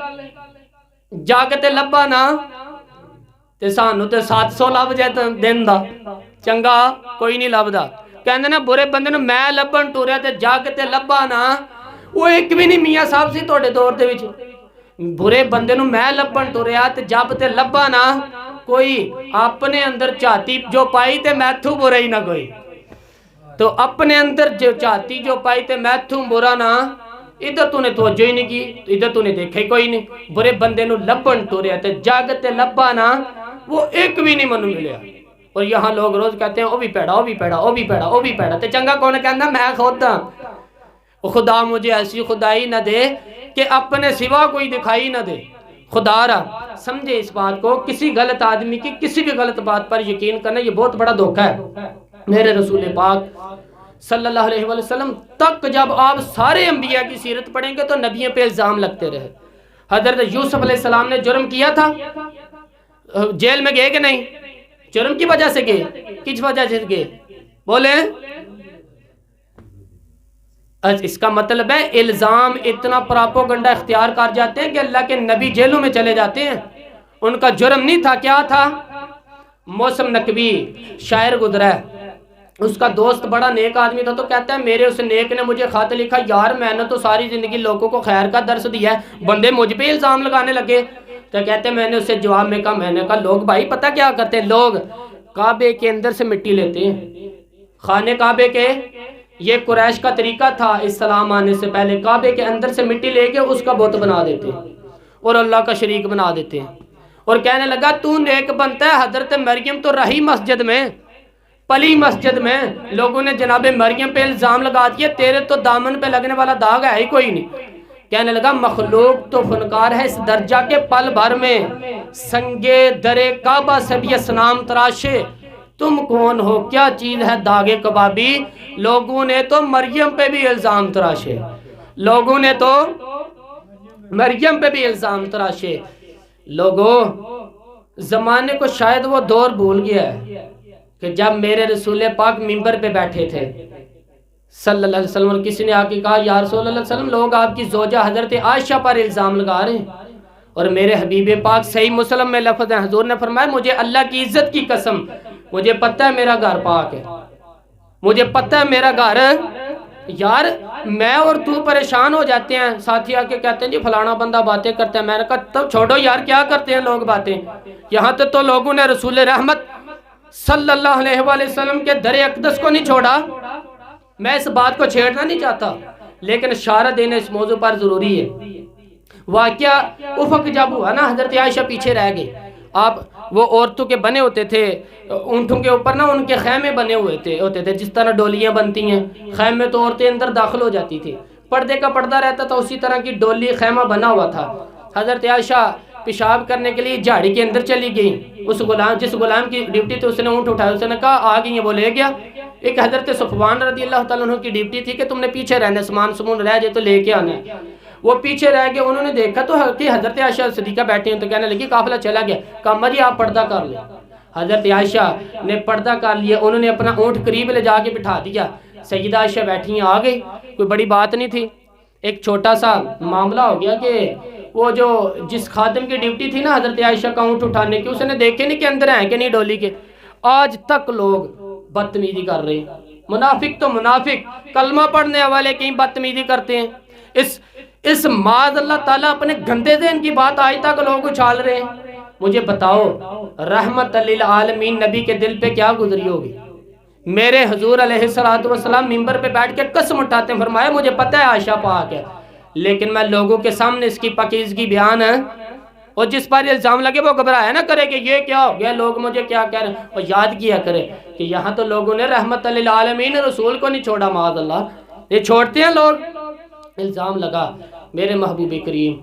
جا کے تے لبا نہ تے سانو تے 700 لب جائے دن دا چنگا کوئی نہیں لبدا کہندے نا برے بندے نو میں لبن ٹوریا تے جگ تے لبا نا وہ ایک بھی نہیں میاں صاحب سی تواڈے دور دے وچ برے بندے نو میں لبن ٹوریا تے جب تے لبا نا کوئی اپنے اندر چاہتی جو پائی تے میتھوں برا ہی نہ کوئی تو اپنے اندر جو چاہتی جو پائی تے میتھوں برا نہ ادھر تو نے توجہ ہی نہیں کی ادھر تو نے دیکھا ہی کوئی نہیں برے بندے نو لبن ٹوریا تے جگ تے لبا نا وہ ایک بھی نہیں منو ملیا اور یہاں لوگ روز کہتے ہیں او بھی پیڑا او بھی پیڑا او بھی پیڑا او بھی پیڑا تے چنگا کون کہندا میں خود ہاں خدا مجھے ایسی خدائی نہ دے کہ اپنے سوا کوئی دکھائی نہ دے خدا رہا سمجھے اس بات کو کسی غلط آدمی کی کسی بھی غلط بات پر یقین کرنا یہ بہت بڑا دھوکہ ہے میرے رسول پاک صلی اللہ علیہ وسلم تک جب آپ سارے انبیاء کی سیرت پڑھیں گے تو نبیوں پہ الزام لگتے رہے حضرت یوسف علیہ السلام نے جرم کیا تھا جیل میں گئے کہ نہیں جرم کی وجہ سے گئے کس وجہ سے گئے بولے اس کا مطلب ہے الزام اتنا پراپوگنڈا اختیار کر جاتے ہیں کہ اللہ کے نبی جیلوں میں چلے جاتے ہیں ان کا جرم نہیں تھا کیا تھا موسم نقوی شاعر گزرا ہے اس کا دوست بڑا نیک آدمی تھا تو کہتا ہے میرے اس نیک نے مجھے خط لکھا یار میں نے تو ساری زندگی لوگوں کو خیر کا درس دیا ہے بندے مجھ پہ الزام لگانے لگے تو کہتے ہیں میں نے اسے جواب میں کہا لوگ بھائی پتہ کیا کرتے ہیں لوگ کعبے کے اندر سے مٹی لیتے ہیں خانے کعبے کے یہ قریش کا طریقہ تھا اسلام آنے سے پہلے کعبے کے اندر سے مٹی لے کے اس کا بت بنا دیتے ہیں اور اللہ کا شریک بنا دیتے ہیں اور کہنے لگا تو نیک بنتا ہے حضرت مریم تو رہی مسجد میں پلی مسجد میں لوگوں نے جناب مریم پہ الزام لگا دیا تیرے تو دامن پہ لگنے والا داغ ہے ہی کوئی نہیں کہنے لگا مخلوق تو فنکار ہے اس درجہ کے پل بھر میں سنگے درے کعبہ سے بھی اسنام تراشے تم کون ہو کیا چیز ہے داغے کبابی لوگوں نے تو مریم پہ بھی الزام تراشے لوگوں نے تو مریم پہ بھی الزام تراشے لوگوں زمانے کو شاید وہ دور بھول گیا ہے کہ جب میرے رسول پاک منبر پہ بیٹھے تھے صلی اللہ علیہ وسلم اور کسی نے آ کے کہا یا رسول اللہ علیہ وسلم لوگ آپ کی زوجہ حضرت عائشہ پر الزام لگا رہے ہیں اور میرے حبیب پاک صحیح مسلم میں لفظ ہے حضور نے فرمایا مجھے اللہ کی عزت کی قسم مجھے پتہ ہے میرا گھر پاک ہے مجھے پتہ ہے میرا گھر یار میں اور تو پریشان ہو جاتے ہیں ساتھی آ کے کہتے ہیں جی فلانا بندہ باتیں کرتے ہیں میں نے کہا تب چھوڑو یار کیا کرتے ہیں لوگ باتیں یہاں تک تو لوگوں نے رسول رحمت صلی اللہ علیہ وآلہ وسلم کے در اقدس کو نہیں چھوڑا میں اس بات کو چھیڑنا نہیں چاہتا لیکن اشارہ دینا اس موضوع پر ضروری ہے واقعہ افق جب ہوا نا حضرت عائشہ پیچھے رہ گئے آپ وہ عورتوں کے بنے ہوتے تھے اونٹوں کے اوپر نا ان کے خیمے بنے ہوتے تھے جس طرح ڈولیاں بنتی ہیں خیمے تو عورتیں اندر داخل ہو جاتی تھی پردے کا پردہ رہتا تھا اسی طرح کی ڈولی خیمہ بنا ہوا تھا حضرت عائشہ پیشاب کرنے کے لیے جھاڑی کے اندر چلی گئی جس غلام کی ڈیوٹی تھی اس نے اونٹ اٹھایا اس نے کہا آ گئی ہیں وہ لے گیا ایک حضرت صفوان رضی اللہ تعالیٰ عنہ کی ڈیوٹی تھی کہ تم نے پیچھے رہنا سامان سمون رہ جائے تو لے کے آنا ہے وہ پیچھے رہ گئے انہوں نے دیکھا تو حضرت عائشہ صدیقہ بیٹھے ہیں تو کہنے لگی قافلہ چلا گیا کہا اما جی آپ پردہ کر لیں حضرت عائشہ نے پردہ کر لیا انہوں نے اپنا اونٹ قریب لے جا کے بٹھا دیا سیدہ عائشہ بیٹھی ہیں آ گئی کوئی بڑی بات نہیں تھی ایک چھوٹا سا معاملہ ہو گیا کہ وہ جو جس خادم کی ڈیوٹی تھی نا حضرت عائشہ کا اونٹ اٹھانے کی اس نے دیکھے نہیں کہ اندر ہیں کہ نہیں ڈولی کے آج تک لوگ بدتمیزی کر رہے ہیں منافق تو منافق کلمہ پڑھنے والے کہیں بدتمیزی کرتے ہیں اس معاذ اللہ تعالیٰ اپنے گندے ذہن کی بات آج تک لوگ اچھال رہے ہیں مجھے بتاؤ رحمت للعالمین نبی کے دل پہ کیا گزری ہوگی میرے حضور علیہ السلام منبر پہ بیٹھ کے قسم اٹھاتے ہیں فرمایا مجھے پتہ ہے عائشہ پاک ہے لیکن میں لوگوں کے سامنے اس کی پاکیزگی بیان ہے اور جس پر الزام لگے وہ گھبرایا نہ کرے کہ یہ کیا ہو گیا لوگ مجھے کیا کہہ رہے ہیں اور یاد کیا کرے کہ یہاں تو لوگوں نے رحمت للعالمین رسول کو نہیں چھوڑا معاذ اللہ یہ چھوڑتے ہیں لوگ الزام لگا میرے محبوب کریم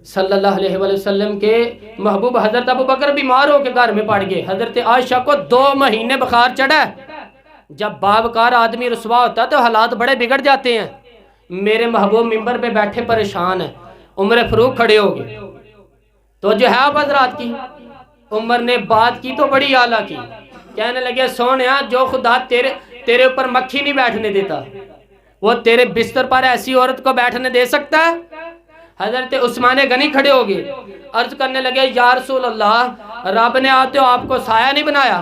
صلی اللہ علیہ وسلم کے محبوب حضرت ابو بکر بیمار ہو کے گھر میں پڑ گئے حضرت عائشہ کو 2 مہینے بخار چڑھا جب بابکار آدمی رسوا ہوتا تو حالات بڑے بگڑ جاتے ہیں میرے محبوب منبر پہ بیٹھے پریشان ہیں عمر فاروق کھڑے ہو گئے تو جو ہے آپ حضرات کی عمر نے بات کی تو بڑی اعلیٰ کی کہنے لگے سونیا جو خدا تیرے اوپر مکھی نہیں بیٹھنے دیتا وہ تیرے بستر پر ایسی عورت کو بیٹھنے دے سکتا ہے حضرت عثمان غنی کھڑے ہو گئے عرض کرنے لگے یا رسول اللہ رب نے آتے ہو آپ کو سایہ نہیں بنایا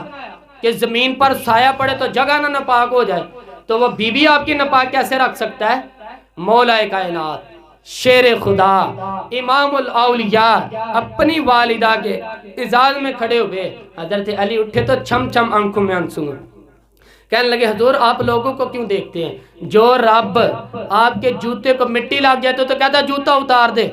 کہ زمین پر سایہ پڑے تو جگہ نہ ناپاک ہو جائے؟ تو وہ بیوی آپ کی ناپاک کیسے رکھ سکتا ہے؟ مولا کائنات، شیر خدا، امام الاولیاء اپنی والدہ کے اعزاز میں کھڑے ہوئے، حضرت علی اٹھے تو چھم چھم آنکھوں میں آنسو، کہنے لگے حضور آپ لوگوں کو کیوں دیکھتے ہیں؟ جو رب آپ کے جوتے کو مٹی لگ جائے تو کہتا جوتا اتار دے،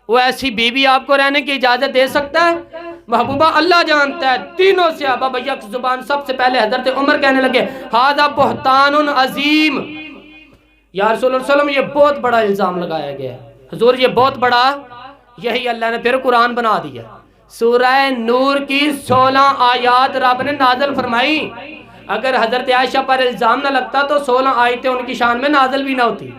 وہ ایسی بیوی آپ کو رہنے کی اجازت دے سکتا ہے؟ محبوبہ اللہ جانتا ہے۔ تینوں صحابہ بیک زبان سب سے پہلے حضرت عمر کہنے لگے ھذا بہتان عظیم، یا رسول اللہ صلی اللہ علیہ وسلم یہ بہت بڑا الزام لگایا گیا ہے، حضور یہ بہت بڑا۔ یہی اللہ نے پھر قرآن بنا دیا، سورہ نور کی 16 آیات رب نے نازل فرمائی۔ اگر حضرت عائشہ پر الزام نہ لگتا تو 16 آیتیں ان کی شان میں نازل بھی نہ ہوتی۔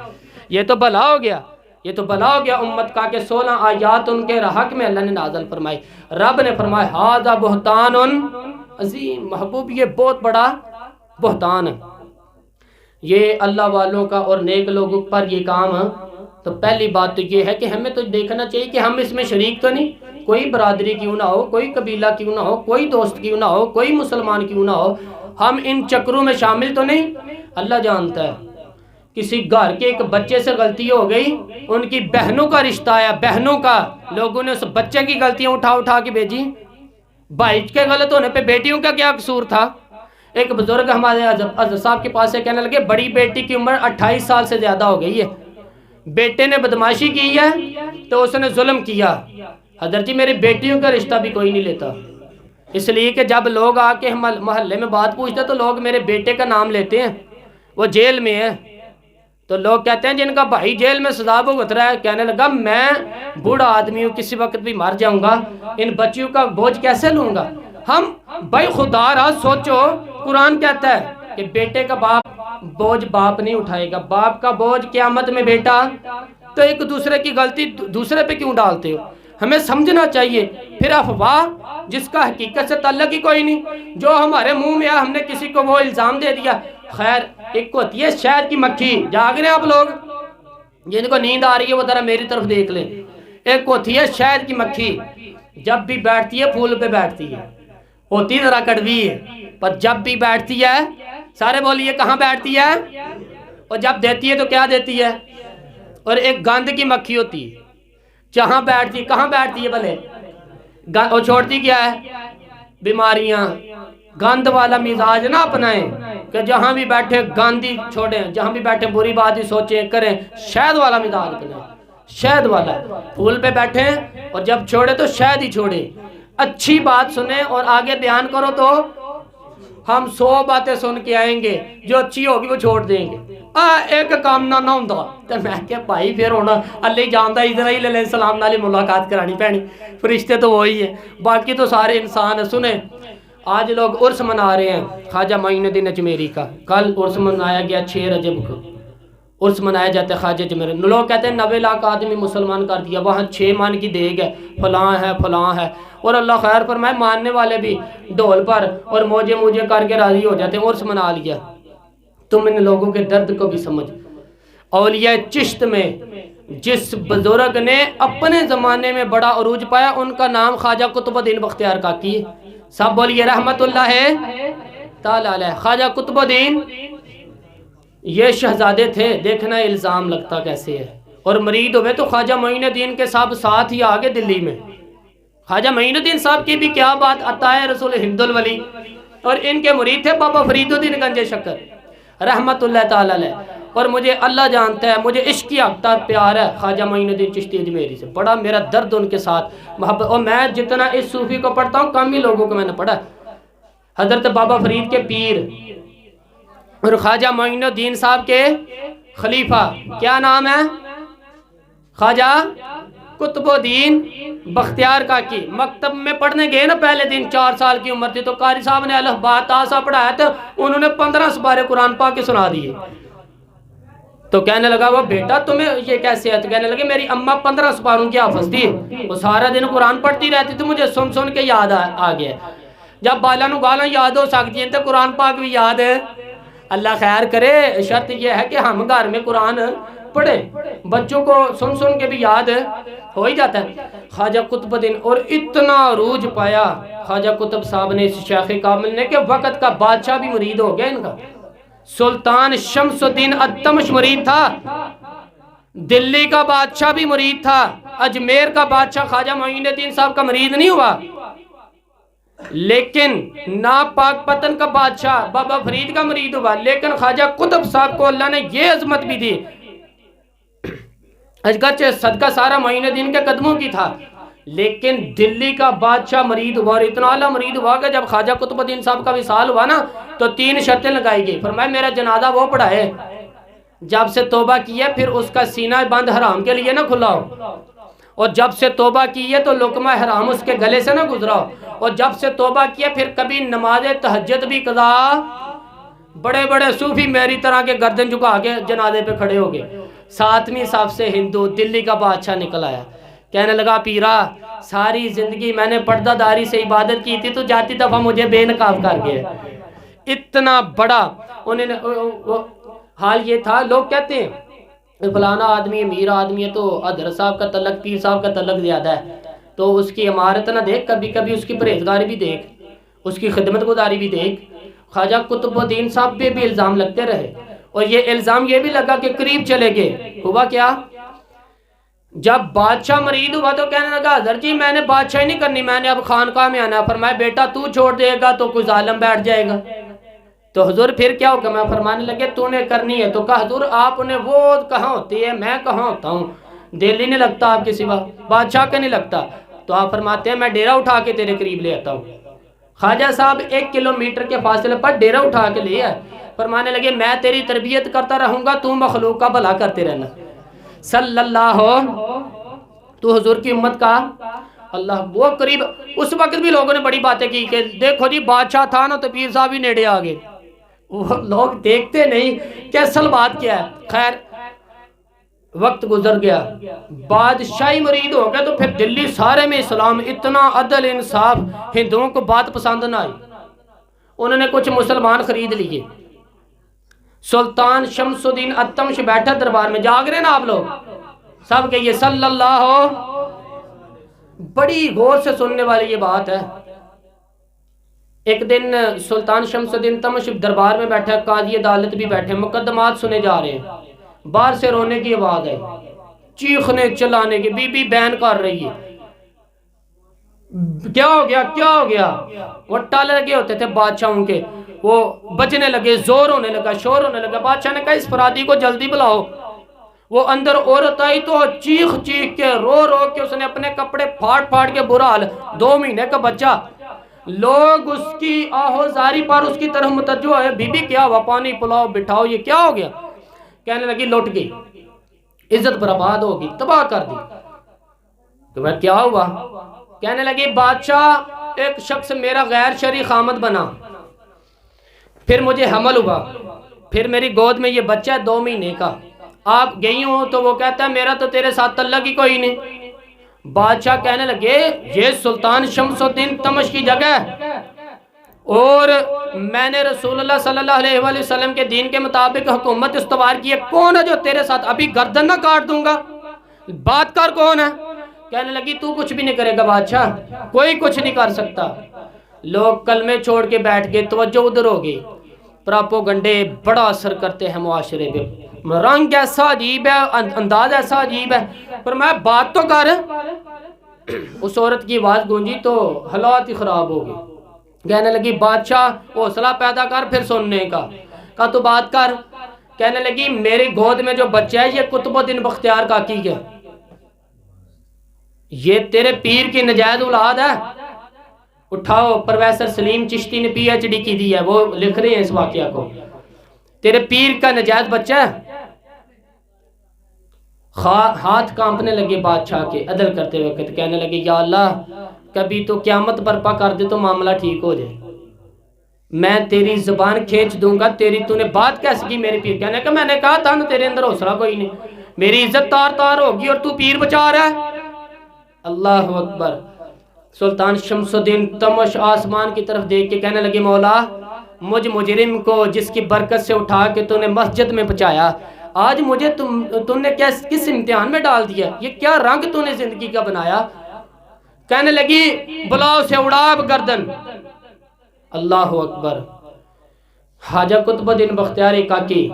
یہ تو بھلا ہو گیا، یہ تو بھلا ہو گیا امت کا کہ 16 آیات ان کے حق میں اللہ نے نازل فرمائی۔ رب نے فرمایا ھذا بہتان عظیم، محبوب یہ بہت بڑا بہتان ہے۔ یہ اللہ والوں کا اور نیک لوگوں پر یہ کام، تو پہلی بات تو یہ ہے کہ ہمیں تو دیکھنا چاہیے کہ ہم اس میں شریک تو نہیں، کوئی برادری کیوں نہ ہو، کوئی قبیلہ کیوں نہ ہو، کوئی دوست کیوں نہ ہو، کوئی مسلمان کیوں نہ ہو، ہم ان چکروں میں شامل تو نہیں۔ اللہ جانتا ہے کسی گھر کے ایک بچے سے غلطی ہو گئی، ان کی بہنوں کا رشتہ آیا، بہنوں کا، لوگوں نے اس بچے کی غلطیاں اٹھا کے بھیجی، بھائی کے غلط ہونے پہ بیٹیوں کا کیا قصور تھا؟ ایک بزرگ ہمارے حضرت صاحب کے پاس سے کہنے لگے بڑی بیٹی کی عمر 28 سال سے زیادہ ہو گئی ہے، بیٹے نے بدماشی کی ہے تو اس نے ظلم کیا، حضرت جی میری بیٹیوں کا رشتہ بھی کوئی نہیں لیتا، اس لیے کہ جب لوگ آ کے محلے میں بات پوچھتے تو لوگ میرے بیٹے کا نام لیتے ہیں، وہ جیل میں ہے، تو لوگ کہتے ہیں جن کا بھائی جیل میں سزا بھگت رہا ہے، کہنے لگا میں بوڑھا آدمی ہوں، کسی وقت بھی مر جاؤں گا، ان بچیوں کا بوجھ کیسے لوں گا؟ ہم بھائی خدا را سوچو، قرآن کہتا ہے کہ بیٹے کا بوجھ باپ نہیں اٹھائے گا، باپ کا بوجھ قیامت میں بیٹا، تو ایک دوسرے کی غلطی دوسرے پہ کیوں ڈالتے ہو؟ ہمیں سمجھنا چاہیے۔ پھر افواہ جس کا حقیقت سے تعلق ہی کوئی نہیں، جو ہمارے منہ میں ہم نے کسی کو وہ الزام دے دیا۔ خیر ایک ہوتی ہے شہد کی مکھی، جاگ رہے ہیں آپ لوگ جن کو نیند آ رہی ہے وہ ذرا میری طرف دیکھ لیں، ایک ہوتی ہے شہد کی مکھی، جب بھی بیٹھتی ہے پھول پہ بیٹھتی ہے، ہوتی ذرا کڑوی ہے، پر جب بھی بیٹھتی ہے، سارے بولیے کہاں بیٹھتی ہے، اور جب دیتی ہے تو کیا دیتی ہے؟ اور ایک گند کی مکھی ہوتی ہے، جہاں بیٹھتی ہے کہاں بیٹھتی ہے بھلے، اور چھوڑتی کیا ہے؟ بیماریاں۔ گند والا مزاج نہ اپنائیں کہ جہاں بھی بیٹھے گاندھی چھوڑیں، جہاں بھی بیٹھے بری بات ہی سوچیں کریں، شہد والا مزاج اپنائیں، شہد والا، پھول پہ بیٹھیں اور جب چھوڑے تو شہد ہی چھوڑے، اچھی بات سنیں اور آگے بیان کرو تو ہم 100 باتیں سن کے آئیں گے، جو اچھی ہوگی وہ چھوڑ دیں گے، ایک کام نہ ہوتا تو میں کہ بھائی پھر ہونا اللہ جانتا اسرائیل علیہ السلام نالی ملاقات کرانی پینی، فرشتے تو وہی ہے، باقی تو سارے انسان ہیں۔ سنیں آج لوگ عرس منا رہے ہیں خواجہ معین الدین اجمیری کا، کل عرس منایا گیا 6 رجب کو، عرس منایا جاتا ہے خواجہ اجمیری، لوگ کہتے ہیں 90 لاکھ آدمی مسلمان کر دیا، وہاں 6 من کی دیگ ہے، فلاں ہے فلاں ہے، اور اللہ خیر فرمائے ماننے والے بھی ڈھول پر اور موجے موجے کر کے راضی ہو جاتے ہیں، عرس منا لیا۔ تم ان لوگوں کے درد کو بھی سمجھ۔ اولیاء چشت میں جس بزرگ نے اپنے زمانے میں بڑا عروج پایا ان کا نام خواجہ قطب الدین بختیار کاکی ہے، سب بولیے رحمت اللہ تعالی علیہ۔ خواجہ قطب الدین یہ شہزادے تھے، دیکھنا الزام لگتا کیسے ہے، اور مرید ہوئے تو خواجہ معین الدین کے ساتھ ہی آگے دلی میں، خواجہ معین الدین صاحب کی بھی کیا بات، عطائے رسول ہند الولی، اور ان کے مرید تھے بابا فرید الدین گنج شکر رحمت اللہ تعالی علیہ۔ اور مجھے اللہ جانتا ہے مجھے عشق کی اکتار پیار ہے خواجہ معین الدین چشتی اجمیری سے، بڑا میرا درد ان کے ساتھ محبت، اور میں جتنا اس صوفی کو پڑھتا ہوں کم ہی لوگوں کو میں نے پڑھا۔ حضرت بابا فرید کے پیر اور خواجہ معین الدین صاحب کے خلیفہ کیا نام ہے؟ خواجہ قطب الدین بختیار کاکی۔ مکتب میں پڑھنے گئے نا پہلے دن، 4 سال کی عمر تھی، تو قاری صاحب نے الف با تا سا پڑھایا تو انہوں نے 15 سپارے قرآن پاک کے سنا دیے، تو کہنے لگا وہ بیٹا تمہیں یہ کیسے ہے؟ تو کہنے لگے میری اماں 15 سپاروں کی حافظ تھی، وہ سارا دن قرآن پڑھتی رہتی تو مجھے سن کے یاد آ گیا، جب بالا نو گالا یاد ہو سکتی ہیں تو قرآن پاک بھی یاد ہے۔ اللہ خیر کرے، شرط یہ ہے کہ ہم گھر میں قرآن پڑھے بچوں کو سن سن کے بھی یاد ہو ہی جاتا ہے. خواجہ قطب الدین اور اتنا عروج پایا خواجہ قطب صاحب نے اس شیخ کامل نے کہ وقت کا بادشاہ بھی مرید ہو گیا ان کا. سلطان شمس الدین التمش مرید تھا, دلی کا بادشاہ بھی مرید تھا, اجمیر کا بادشاہ خواجہ معین الدین صاحب کا مرید نہیں ہوا, لیکن ناپاک پتن کا بادشاہ بابا فرید کا مرید ہوا. لیکن خواجہ قطب صاحب کو اللہ نے یہ عظمت بھی دی, اگرچہ صدقہ سارا معین الدین کے قدموں کی تھا, لیکن دلی کا بادشاہ مرید ہوا, اور اتنا اعلیٰ مرید ہوا کہ جب خواجہ قطب الدین صاحب کا وصال ہوا نا تو 3 شرطیں لگائی گئی. فرمایا میرا جنازہ وہ پڑھائے جب سے توبہ کی ہے پھر اس کا سینہ بند حرام کے لیے نہ کھلا ہو, اور جب سے توبہ کی ہے تو لقمہ حرام اس کے گلے سے نہ گزرا ہو, اور جب سے توبہ کی ہے پھر کبھی نماز تہجد بھی قضا. بڑے بڑے صوفی میری طرح کے گردن جھکا کے جنازے پہ کھڑے ہو گئے. 7ویں صف سے ہندو دلی کا بادشاہ نکل آیا, کہنے لگا پیرا ساری زندگی میں نے پردہ داری سے عبادت کی تھی, تو جاتی دفعہ مجھے بے نقاب کر گیا. اتنا بڑا انہوں نے حال یہ تھا. لوگ کہتے ہیں فلانا آدمی امیر آدمی ہے تو حضرت صاحب کا تعلق پیر صاحب کا تعلق زیادہ ہے, تو اس کی عمارت نہ دیکھ, کبھی کبھی اس کی پرہیزگاری بھی دیکھ, اس کی خدمت گزاری بھی دیکھ. خواجہ قطب الدین صاحب پہ بھی الزام لگتے رہے, اور یہ الزام یہ بھی لگا کہ قریب چلے گئے. ہوا کیا, جب بادشاہ مرید ہوا تو کہنے لگا حضرت جی میں نے بادشاہی نہیں کرنی, میں نے اب خانقاہ میں آنا. فرمایا بیٹا تو چھوڑ دے گا تو کوئی ظالم بیٹھ جائے گا. تو حضور پھر کیا ہوگا؟ میں فرمانے لگے تو نے کرنی ہے. تو کہا حضور آپ نے وہ کہاں ہوتی ہے, میں کہاں ہوتا ہوں, دل ہی نہیں لگتا آپ کے سوا, بادشاہ کا نہیں لگتا. تو آپ فرماتے ہیں میں ڈیرہ اٹھا کے تیرے قریب لے آتا ہوں. خواجہ صاحب 1 کلومیٹر کے فاصلے پر ڈیرہ اٹھا کے لے آئے. فرمانے لگے میں تیری تربیت کرتا رہوں گا, تو مخلوق کا بھلا کرتے رہنا. صلی اللہ تو حضور کی امت کا اللہ وہ قریب. اس وقت بھی لوگوں نے بڑی باتیں کی کہ دیکھو جی بادشاہ تھا نا تو پیر صاحب ہی نیڑے آگے. وہ لوگ دیکھتے نہیں کہ اصل بات کیا ہے. خیر وقت گزر گیا, بادشاہی مرید ہو گیا, تو پھر دلی سارے میں اسلام, اتنا عدل انصاف, ہندوؤں کو بات پسند نہ آئی. انہوں نے کچھ مسلمان خرید لیے. سلطان شمس الدین التمش بیٹھا دربار میں, جاگ رہے نا آپ لوگ سب کہیے صلی اللہ. بڑی غور سے سننے والی یہ بات ہے. ایک دن سلطان شمس الدین التمش دربار میں بیٹھا, قاضی عدالت بھی بیٹھے, مقدمات سنے جا رہے ہیں. باہر سے رونے کی آواز ہے, چیخنے چلانے کی, بی بی بیان کر رہی ہے. کیا ہو گیا کیا ہو گیا؟ وہ ٹالے لگے ہوتے تھے بادشاہوں کے, وہ بجنے لگے, زور ہونے لگا, شور ہونے لگا. بادشاہ نے کہا اس فرادی کو جلدی بلاؤ. وہ اندر عورت آئی تو چیخ چیخ کے رو رو کے اس نے اپنے کپڑے پھاڑ پھاڑ کے, برا حال, 2 مہینے کا بچہ. لوگ اس کی آہو زاری پر اس کی طرف متوجہ ہے, بی بی کیا ہوا, پانی پلاؤ بٹھاؤ, یہ کیا ہو گیا؟ کہنے لگی لوٹ گئی, عزت برباد ہوگی, تباہ کر دی. تو میں کیا ہوا؟ کہنے لگی بادشاہ ایک شخص میرا غیر شرعی خامد بنا, پھر مجھے حمل ہوا, پھر میری گود میں یہ بچہ ہے 2 مہینے کا. آپ گئی ہوں تو وہ کہتا ہے میرا تو تیرے ساتھ تعلق ہی کوئی نہیں. بادشاہ کہنے لگے یہ سلطان شمس الدین تمش کی جگہ ہے, اور میں نے رسول اللہ صلی اللہ علیہ وآلہ وسلم کے دین کے مطابق حکومت استوار کی ہے. کون ہے جو تیرے ساتھ, ابھی گردن نہ کاٹ دوں گا, بات کر کون ہے؟ کہنے لگی تو کچھ بھی نہیں کرے گا بادشاہ, کوئی کچھ نہیں کر سکتا. لوگ کلمے چھوڑ کے بیٹھ گئے, توجہ ادھر ہو گئی. پراپوگنڈے بڑا اثر کرتے ہیں معاشرے پہ, رنگ ایسا عجیب ہے, انداز ایسا عجیب ہے. پر میں بات تو کر. اس عورت کی آواز گونجی تو حالات ہی خراب ہو گئی. کہنے لگی بادشاہ حوصلہ پیدا کر پھر سننے کا. کہا تو بات کر. کہنے لگی میری گود میں جو بچہ ہے یہ قطب الدین بختیار کا عقیق ہے, یہ تیرے پیر کی نجائز اولاد ہے. اٹھاؤ, پروفیسر سلیم چشتی نے PhD کی دی ہے, وہ لکھ رہے ہیں اس واقعہ کو. تیرے پیر کا نجائز بچہ ہے. ہاتھ کانپنے لگے بادشاہ کے عدل کرتے وقت. کہنے لگے یا اللہ کبھی تو قیامت برپا کر دے تو معاملہ ٹھیک ہو جائے, میں تیری زبان کھینچ دوں گا. تو نے بات کیسے کی میرے پیر؟ کہنے کہ میں نے کہا تھا نا تیرے اندر حوصلہ کوئی نہیں, میری عزت تار تار ہوگی اور تو پیر بچا رہا ہے. اللہ اکبر. سلطان شمس الدین تمش آسمان کی طرف دیکھ کے کہنے لگے مولا مجھ مجرم کو جس کی برکت سے اٹھا کے تو نے مسجد میں پہنچایا, آج مجھے تم نے کس امتحان میں ڈال دیا، یہ کیا رنگ تو نے زندگی کا بنایا؟ کہنے لگی بلاؤ سے اڑا گردن۔ اللہ اکبر۔ خواجہ قطب الدین بختیاری کاکی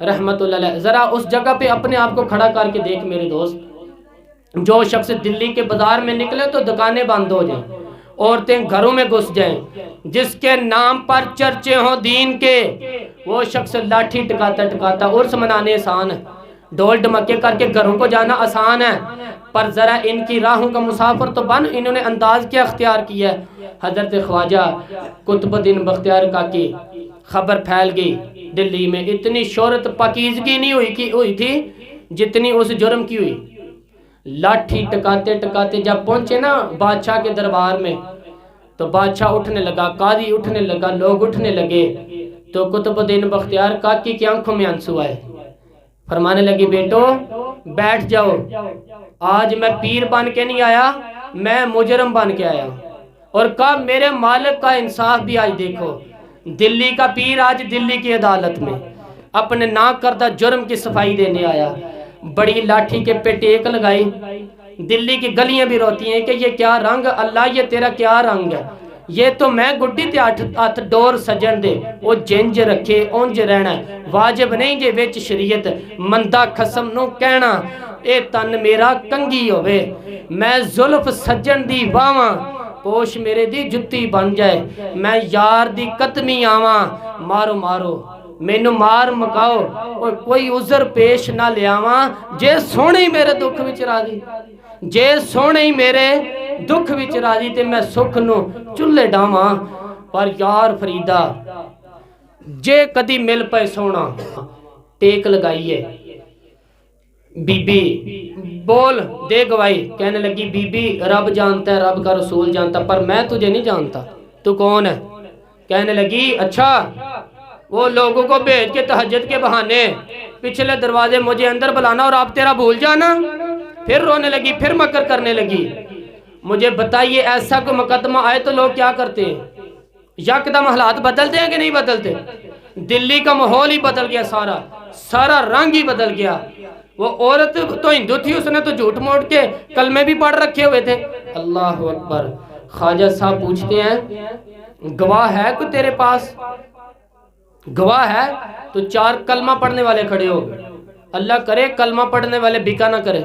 رحمت اللہ علیہ، ذرا اس جگہ پہ اپنے آپ کو کھڑا کر کے دیکھ میرے دوست، جو شخص دلی کے بازار میں نکلے تو دکانیں بند ہو جائیں، عورتیں گھروں میں گھس جائیں، جس کے نام پر چرچے ہوں دین کے، وہ شخص لاٹھی ٹکاتا ٹکاتا عرس منانے آسان ہے، ڈھول ڈمکے کر کے گھروں کو جانا آسان ہے، پر ذرا ان کی راہوں کا مسافر تو بن، انہوں نے انداز کیا اختیار کیا ہے۔ حضرت خواجہ قطب الدین بختیار کاکی، خبر پھیل گئی دلی میں، اتنی شہرت پاکیزگی نہیں ہوئی تھی جتنی اس جرم کی ہوئی۔ لاٹھی ٹکاتے ٹکاتے جب پہنچے نا بادشاہ کے دربار میں، تو بادشاہ اٹھنے لگا، قاضی اٹھنے لگا، لوگ اٹھنے لگے، تو قطب الدین بختیار کاکی کی آنکھوں میں آنسو آئے، فرمانے لگی بیٹو بیٹھ جاؤ، آج میں پیر بن کے نہیں آیا، میں مجرم بن کے آیا، اور کہا میرے مالک کا انصاف بھی آج دیکھو۔ دلی کا پیر آج دلی کی عدالت میں اپنے نا کردہ جرم کی صفائی دینے آیا، بڑی لاٹھی کے پہ ٹیک لگائی، دلی کی گلیاں بھی روتی ہیں کہ یہ کیا رنگ، اللہ یہ تیرا کیا رنگ ہے، یہ تو میں گڈی تے ہاتھ ڈور سجن دے، وہ جنج رکھے اونج رہنا، واجب نہیں جے وچ شریعت، مندہ قسم نو کہنا، اے تن میرا کنگی ہوئے، میں زلف سجن دی واواں، پوش میرے دی جتی بن جائے، میں یار دی قدمی آواں، مارو مارو مینو مار مکاؤ، اور کوئی عذر پیش نہ لے آواں، جے سونے ہی میرے دکھ وچ راضی، جے سونے ہی میرے دکھ وچ راضی، تے میں سکھ نو چلے ڈاواں، پر یار فریدہ جے کدی مل پے سونا۔ ٹیک لگائیے، بی بی بول دے گواہی، کہنے لگی بی بی رب جانتا ہے، رب کا رسول جانتا، پر میں تجھے نہیں جانتا، تو کون ہے؟ کہنے لگی اچھا وہ لوگوں کو بھیج کے تہجد کے بہانے پچھلے دروازے مجھے اندر بلانا اور آپ تیرا بھول جانا۔ پھر رونے لگی، پھر مکر کرنے لگی، مجھے بتائیے ایسا کوئی مقدمہ آئے تو لوگ کیا کرتے ہیں؟ یکدم حالات بدلتے ہیں کہ نہیں بدلتے؟ دلی کا ماحول ہی بدل گیا، سارا رنگ ہی بدل گیا۔ وہ عورت تو ہندو تھی، اس نے تو جھوٹ موڑ کے کلمے بھی پڑھ رکھے ہوئے تھے۔ اللہ اکبر۔ خواجہ صاحب پوچھتے ہیں گواہ ہے کوئی تیرے پاس؟ گواہ ہے تو 4 کلمہ پڑھنے والے کھڑے ہو، اللہ کرے کلمہ پڑھنے والے بکا نہ کرے،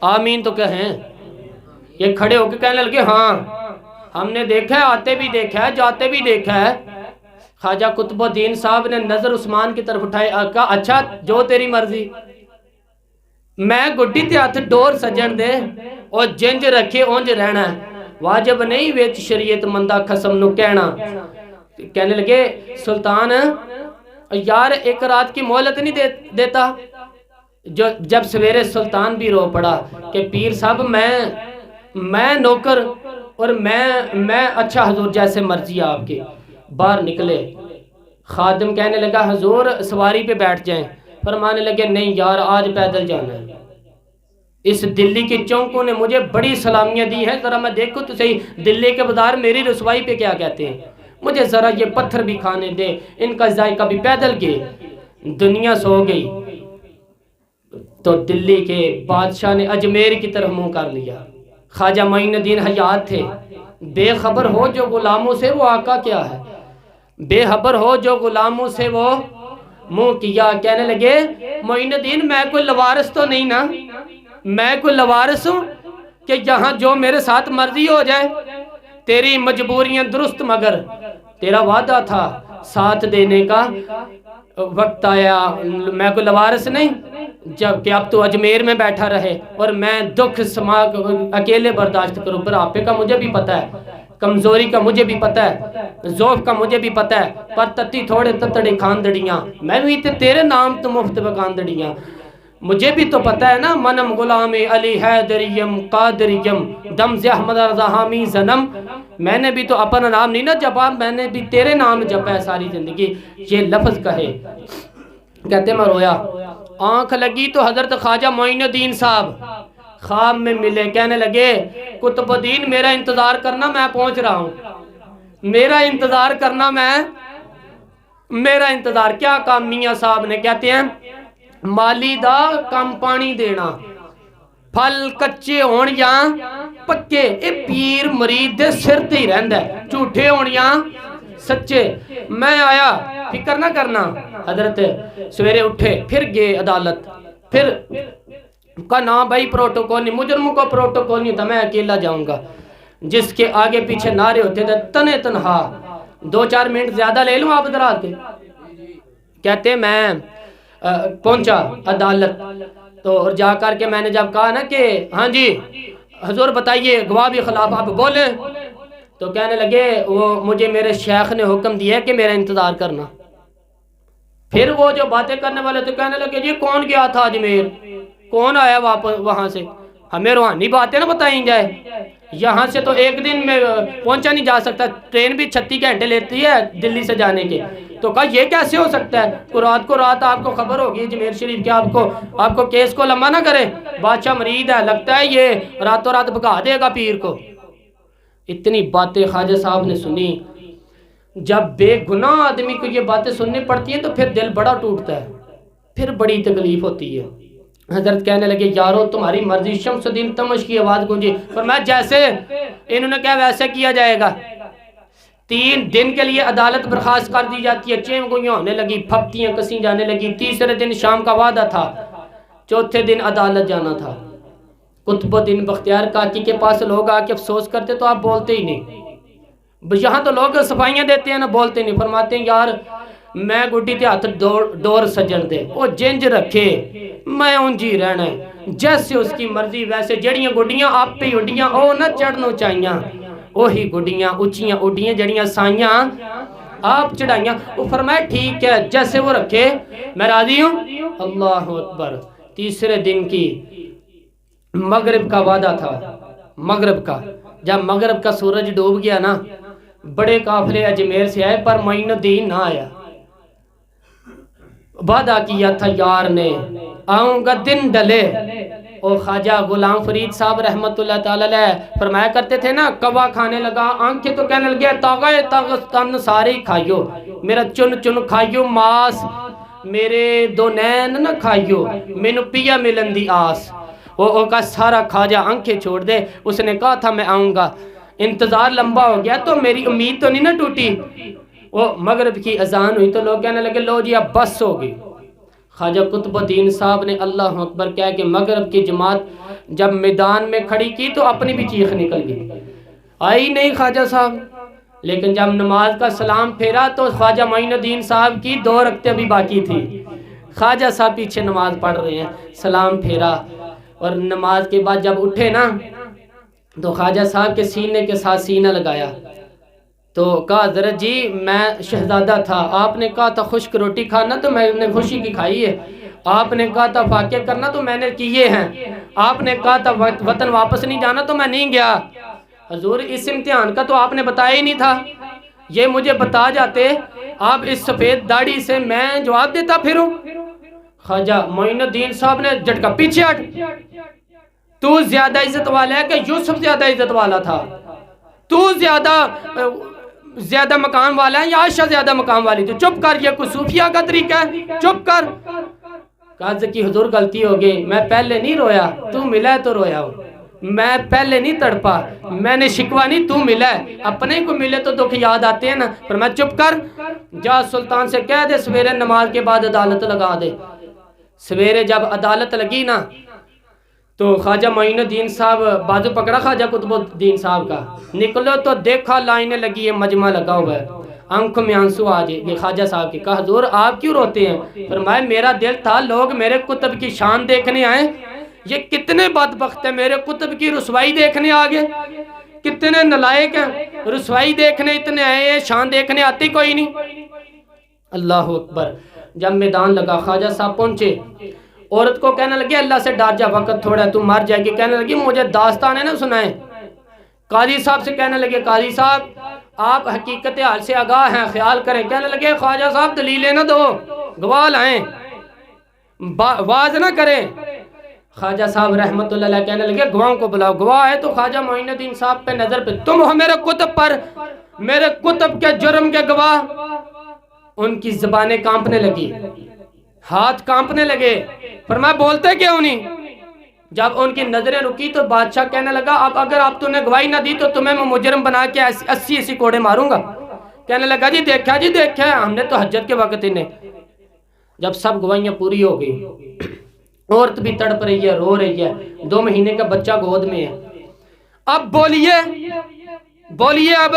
آمین تو کہیں۔ یہ کھڑے ہو کے کہنے لگے ہاں ہم نے دیکھا ہے، آتے بھی دیکھا ہے، جاتے بھی دیکھا ہے۔ خواجہ قطب الدین صاحب نے نظر عثمان کی طرف اٹھائی، کہا اچھا جو تیری مرضی، میں گڈی تے ہاتھ ڈور سجن دے اور جنج رکھے اونج رہنا ہے، واجب نہیں ویچ شریعت مندہ قسم نو کہنا۔ کہنے لگے سلطان یار ایک رات کی مہلت نہیں دیتا؟ جب سویرے سلطان بھی رو پڑا کہ پیر صاحب میں نوکر اور میں اچھا حضور جیسے مرضی آپ کے، باہر نکلے۔ خادم کہنے لگا حضور سواری پہ بیٹھ جائیں، فرمانے لگے نہیں یار آج پیدل جانا ہے، اس دلی کے چونکوں نے مجھے بڑی سلامیاں دی ہیں، ذرا میں دیکھو تو صحیح دلی کے بازار میری رسوائی پہ کیا کہتے ہیں، مجھے ذرا یہ پتھر بھی کھانے دے، ان کا ذائقہ بھی پیدل کے۔ دنیا سو گئی تو دلی کے بادشاہ نے اجمیر کی طرف منہ کر لیا۔ خواجہ معین الدین حیات تھے، بے خبر ہو جو غلاموں سے وہ آقا کیا ہے، بے خبر ہو جو غلاموں سے وہ منہ کیا۔ کہنے لگے معین الدین میں کوئی لوارث تو نہیں نا، میں کوئی لوارث ہوں کہ یہاں جو میرے ساتھ مرضی ہو جائے؟ تیری مجبوریاں درست، مگر تیرا وعدہ تھا ساتھ دینے کا، وقت آیا، میں کوئی لوارث نہیں جب کہ اب تو اجمیر میں بیٹھا رہے اور میں دکھ سماگ اکیلے برداشت کروں۔ بڑھاپے کا مجھے بھی پتہ ہے، کمزوری کا مجھے بھی پتہ ہے، ضعف کا مجھے بھی پتہ ہے، پر تتی تھوڑے تتڑے کھاندڑیاں، میں بھی تیرے نام تو مفت بکاندڑیاں، مجھے بھی تو پتہ ہے نا، منم غلام علی حیدریم قادریم دمز احمد رضا حامی زنم، میں نے بھی تو اپنا نام نہیں نا جپا، میں نے بھی تیرے نام جپا ہے ساری زندگی۔ یہ لفظ کہے کہتے میں رویا، آنکھ لگی تو حضرت خواجہ معین الدین صاحب خواب میں ملے، کہنے لگے قطب الدین میرا انتظار کرنا، میں پہنچ رہا ہوں، میرا انتظار کرنا، میرا انتظار کیا کام؟ میاں صاحب نے کہتے ہیں مالی دا کم پانی دینا، پھل کچے ہون یا پکے، اے پیر مرید دے سر تے ہی رہندا ہے، جھوٹے ہون یا سچے۔ میں آیا، فکر نہ کرنا، حضرت سویرے اٹھے، پھر گئے عدالت، پھر کہا نا بھائی پروٹوکول نہیں، مجرموں کو پروٹوکول نہیں ہوتا، میں اکیلا جاؤں گا۔ جس کے آگے پیچھے نعرے ہوتے تھے تنے تنہا، 2-4 منٹ زیادہ لے لوں آپ حضرات کے؟ کہتے میں پہنچا عدالت تو اور جا کر کے میں نے جب کہا نا کہ ہاں جی حضور بتائیے گواہ بھی خلاف آپ بولیں، تو کہنے لگے وہ مجھے میرے شیخ نے حکم دیا کہ میرا انتظار کرنا۔ پھر وہ جو باتیں کرنے والے تو کہنے لگے جی کون گیا تھا اجمیر، کون آیا واپس وہاں سے، ہمیں روحانی باتیں نہ بتائیں جائے، یہاں سے تو ایک دن میں پہنچا نہیں جا سکتا، ٹرین بھی 36 گھنٹے لیتی ہے دلی سے جانے کے۔ تو کہا یہ کیسے ہو سکتا ہے، کو رات آپ کو خبر ہوگی اجمیر شریف کے، آپ کو کیس کو لمبا نہ کرے، بادشاہ مرید ہے، لگتا ہے یہ راتوں رات بھگا دے گا پیر کو۔ اتنی باتیں خواجہ صاحب نے سنی۔ جب بے گناہ آدمی کو یہ باتیں سننی پڑتی ہیں تو پھر دل بڑا ٹوٹتا ہے، پھر بڑی تکلیف ہوتی ہے۔ حضرت کہنے لگے یارو تمہاری مرضی، شمس الدین تمش کی آواز گونجی، فرمایا جیسے انہوں نے کہا ویسے کیا جائے گا۔ 3 دن کے لیے عدالت برخاست کر دی جاتی ہے، چیم گوئیاں ہونے لگی، پھپتیاں کسی جانے لگی۔ تیسرے دن شام کا وعدہ تھا، چوتھے دن عدالت جانا تھا۔ قطب الدین بختیار کاکی کے پاس لوگ آ کے افسوس کرتے تو آپ بولتے ہی نہیں، یہاں تو لوگ صفائیاں دیتے ہیں نا، بولتے نہیں، فرماتے ہیں یار میں گڈی تے ہاتھ ڈور سجن دے، وہ جنج رکھے میں انجی رہنا ہے، جیسے اس کی مرضی ویسے، جڑیاں گڈیاں آپ پہ اڈیاں او نہ چڑھنو چاہیاں، وہی گڈیاں اچیاں اڈیاں جڑیاں سائیاں آپ چڑھائیاں۔ وہ فرمایا ٹھیک ہے جیسے وہ رکھے میں راضی ہوں۔ اللہ اکبر۔ تیسرے دن کی مغرب کا وعدہ تھا، مغرب کا، جب مغرب کا سورج ڈوب گیا نا، بڑے قافلے اجمیر سے آئے پر معین الدین نہ آیا۔ وعدہ کیا تھا یار نے آؤں گا دن ڈلے۔ اور خواجہ غلام فرید صاحب رحمت اللہ تعالی علیہ فرمایا کرتے تھے نا، کوا کھانے لگا آنکھیں تو کہنے لگے تاغے تن سارے کھائیو، میرا چن چن کھائیو ماس، میرے 2 نین نہ کھائیو، مینو پیا ملن دی آس۔ وہ کا سارا خواجہ آنکھیں چھوڑ دے، اس نے کہا تھا میں آؤں گا، انتظار لمبا ہو گیا تو میری امید تو نہیں نہ ٹوٹی۔ وہ مغرب کی اذان ہوئی تو لوگ کہنے لگے لو جی اب بس ہوگی۔ خواجہ قطب الدین صاحب نے اللہ اکبر کہہ کہ مغرب کی جماعت جب میدان میں کھڑی کی تو اپنی بھی چیخ نکل گئی، آئی نہیں خواجہ صاحب۔ لیکن جب نماز کا سلام پھیرا تو خواجہ معین الدین صاحب کی 2 رکعتیں بھی باقی تھی، خواجہ صاحب پیچھے نماز پڑھ رہے ہیں، سلام پھیرا اور نماز کے بعد جب اٹھے نا تو خواجہ صاحب کے سینے کے ساتھ سینہ لگایا تو کہا حضرت جی میں شہزادہ تھا، آپ نے کہا تھا خشک روٹی کھانا تو میں نے خوشی کی کھائی ہے، آپ نے کہا تھا فاقے کرنا تو میں نے کیے ہیں، آپ نے کہا تھا وطن واپس نہیں جانا تو میں نہیں گیا۔ حضور اس امتحان کا تو آپ نے بتایا ہی نہیں تھا، یہ مجھے بتا جاتے آپ اس سفید داڑھی سے میں جواب دیتا پھروں۔ خواجہ معین الدین صاحب نے جھٹکا پیچھے ہٹ، تو زیادہ عزت والا ہے کہ یوسف زیادہ عزت والا تھا، تو زیادہ مقام والا ہے یا عائشہ زیادہ مقام والی تھی، چپ کر، یہ کوئی صوفیہ کا طریقہ ہے، چپ کر۔ کہا کہ حضور غلطی ہو گئی، میں پہلے نہیں رویا، تو ملا ہے تو رویا ہوں، میں پہلے نہیں تڑپا، میں نے شکوہ نہیں، تو ملا ہے، اپنے کو ملے تو دکھ یاد آتے ہیں نا۔ پر میں چپ کر، جا سلطان سے کہہ دے سویرے نماز کے بعد عدالت لگا دے۔ سویرے جب عدالت لگی نا تو خواجہ معین الدین صاحب بازو پکڑا خواجہ قطب الدین صاحب کا، نکلو تو دیکھا لائنیں لگی ہے، مجمع لگا ہوا ہے، آنکھوں میں آنسو آ گئے خواجہ صاحب کی۔ کہا حضور آپ کیوں روتے ہیں؟ فرمایا میرا دل تھا لوگ میرے قطب کی شان دیکھنے آئے، یہ کتنے بدبخت ہیں، میرے قطب کی رسوائی دیکھنے آگے، کتنے نلائق ہیں، رسوائی دیکھنے اتنے آئے، شان دیکھنے آتی کوئی نہیں۔ اللہ اکبر۔ جب میدان لگا خواجہ صاحب پہنچے، عورت کو کہنے لگے اللہ سے ڈر جا، وقت تھوڑا ہے تو مر جائے گی، کہنے لگی مجھے داستان ہے نہ سنائیں۔ قاضی صاحب سے کہنے لگے قاضی صاحب آپ حقیقت حال سے آگاہ ہیں، خیال کریں۔ کہنے لگے خواجہ صاحب دلیلیں نہ دو، گواہ لائیں، واز نہ کریں۔ خواجہ صاحب رحمت اللہ علیہ کہنے لگے گواہوں کو بلاؤ۔ گواہ ہے تو خواجہ معین الدین صاحب پہ نظر پہ، تم ہو میرے قطب پر، میرے قطب کے جرم کے گواہ۔ ان کی زبانیں کانپنے لگی، ہاتھ کانپنے لگے، فرمایا بولتے کیوں نہیں؟ جب ان کی نظریں رکی تو بادشاہ کہنے لگا اب اگر آپ تو نے گواہی نہ دی تو تمہیں میں مجرم بنا کے 80 کوڑے ماروں گا۔ کہنے لگا جی دیکھا ہم نے تو حجت کے وقت انہیں۔ جب سب گواہیاں پوری ہو گئی، عورت بھی تڑپ رہی ہے، رو رہی ہے، 2 مہینے کا بچہ گود میں ہے۔ اب بولیے اب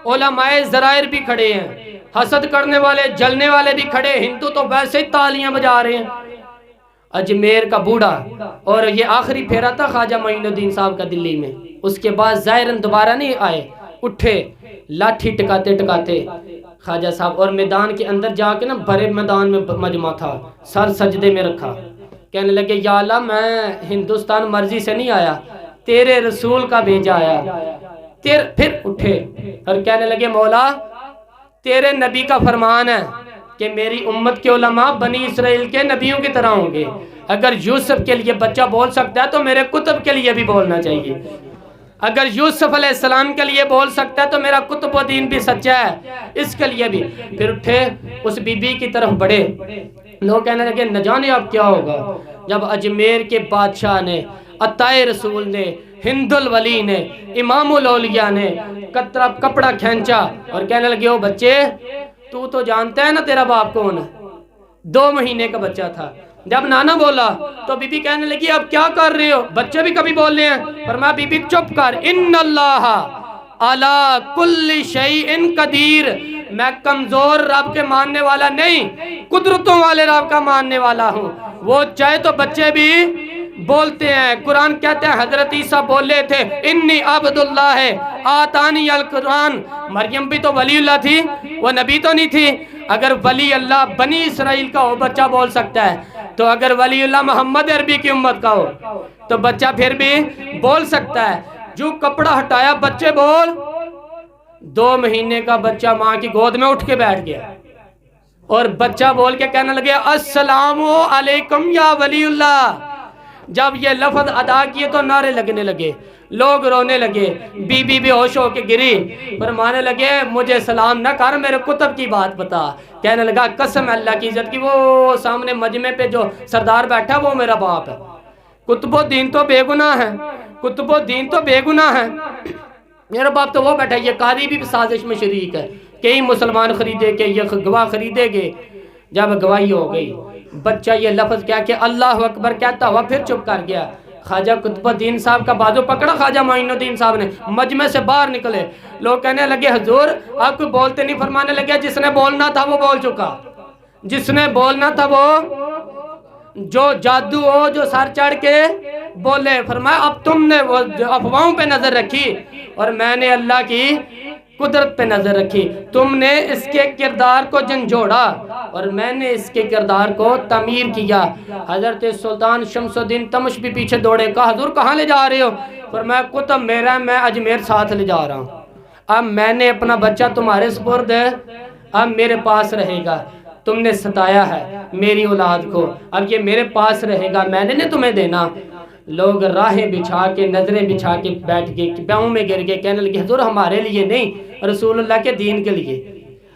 علماء ذرائر بھی کھڑے ہیں، حسد کرنے والے جلنے والے بھی کھڑے، ہندو تو ویسے ہی تالیاں بجا رہے ہیں۔ اجمیر کا بوڑھا، اور یہ آخری پھیرا تھا خواجہ معین الدین صاحب کا دلی میں، اس کے بعد ظاہراً دوبارہ نہیں آئے، اٹھے لاٹھی ٹکاتے خواجہ صاحب، اور میدان کے اندر جا کے نا بڑے میدان میں مجمع تھا، سر سجدے میں رکھا، کہنے لگے یا اللہ میں ہندوستان مرضی سے نہیں آیا، تیرے رسول کا بھیجا آیا۔ پھر اٹھے اور کہنے لگے مولا تیرے نبی کا فرمان ہے کہ میری امت کے علماء بنی اسرائیل کے نبیوں کی طرح ہوں گے، اگر یوسف کے لیے بچہ بول سکتا ہے تو میرے کتب کے لیے بھی بولنا چاہیے، اگر یوسف علیہ السلام کے لیے بول سکتا ہے تو میرا کتب و دین بھی سچا ہے، اس کے لیے بھی۔ پھر اٹھے اس بی بی کی طرف بڑھے، لوگ کہنے لگے نہ جانے اب کیا ہوگا۔ جب اجمیر کے بادشاہ نے، عطائے رسول نے، ہند الولی نے، امام الاولیاء نے کپڑا کھینچا اور کہنے لگے او بچے تو جانتا ہے نا تیرا باپ کون ہے؟ 2 مہینے کا بچہ تھا۔ جب نانا بولا تو بی بی کہنے لگی اب کیا کر رہے ہو؟ بچے بھی کبھی بول رہے ہیں۔ فرمایا بی بی چپ کر، ان اللہ علی کل شیء قدیر، میں کمزور رب کے ماننے والا نہیں، قدرتوں والے رب کا ماننے والا ہوں، وہ چاہے تو بچے بھی بولتے ہیں۔ قرآن کہتے ہیں حضرت عیسیٰ بولے تھے انی عبداللہ ہے آتانی القرآن، مریم بھی تو ولی اللہ تھی، وہ نبی تو نہیں تھی۔ اگر ولی اللہ بنی اسرائیل کا ہو بچہ بول سکتا ہے، تو اگر ولی اللہ محمد عربی کی امت کا ہو تو بچہ پھر بھی بول سکتا ہے۔ جو کپڑا ہٹایا بچے بول، 2 مہینے کا بچہ ماں کی گود میں اٹھ کے بیٹھ گیا، اور بچہ بول کے کہنے لگے السلام علیکم یا ولی اللہ۔ جب یہ لفظ ادا کیے تو نعرے لگنے لگے، لوگ رونے لگے، بی بی بے ہوش ہو کے گری، فرمانے لگے مجھے سلام نہ کر، میرے کتب کی بات بتا۔ کہنے لگا قسم اللہ کی عزت کی، وہ سامنے مجمع پہ جو سردار بیٹھا وہ میرا باپ ہے، کتب و دین تو بے گناہ ہے، کتب و دین تو بے گناہ ہے، میرا باپ تو وہ بیٹھا۔ یہ قاضی بھی سازش میں شریک ہے، کئی مسلمان خریدے گے، یہ گواہ خریدے گے۔ جب گواہی ہو گئی، بچہ یہ لفظ کیا کہ اللہ اکبر کہتا ہوا پھر چپ کر گیا۔ خواجہ قطب الدین صاحب کا بازو پکڑا خواجہ معین الدین صاحب نے، مجمع سے باہر نکلے، لوگ کہنے لگے حضور آپ کو بولتے نہیں؟ فرمانے لگے جس نے بولنا تھا وہ بول چکا، جس نے بولنا تھا وہ، جو جادو ہو جو سر چڑھ کے بولے۔ فرمایا اب تم نے وہ افواہوں پہ نظر رکھی اور میں نے اللہ کی قدرت پہ نظر رکھی، تم نے اس کے کردار کو جھنجھوڑا اور میں نے اس کے کردار کو تعمیر کیا۔ حضرت سلطان شمس الدین تمش بھی پیچھے دوڑے، کہا حضور کہاں لے جا رہے ہو؟ فرمایا قطب میرا، میں اجمیر ساتھ لے جا رہا ہوں، اب میں نے اپنا بچہ تمہارے سپرد ہے، اب میرے پاس رہے گا، تم نے ستایا ہے میری اولاد کو، اب یہ میرے پاس رہے گا، میں نے تمہیں دینا۔ لوگ راہیں بچھا کے نظریں بچھا کے بیٹھ گئے، پاؤں میں گر گئے، کہنے لگے حضور ہمارے لیے نہیں، رسول اللہ کے دین کے لیے،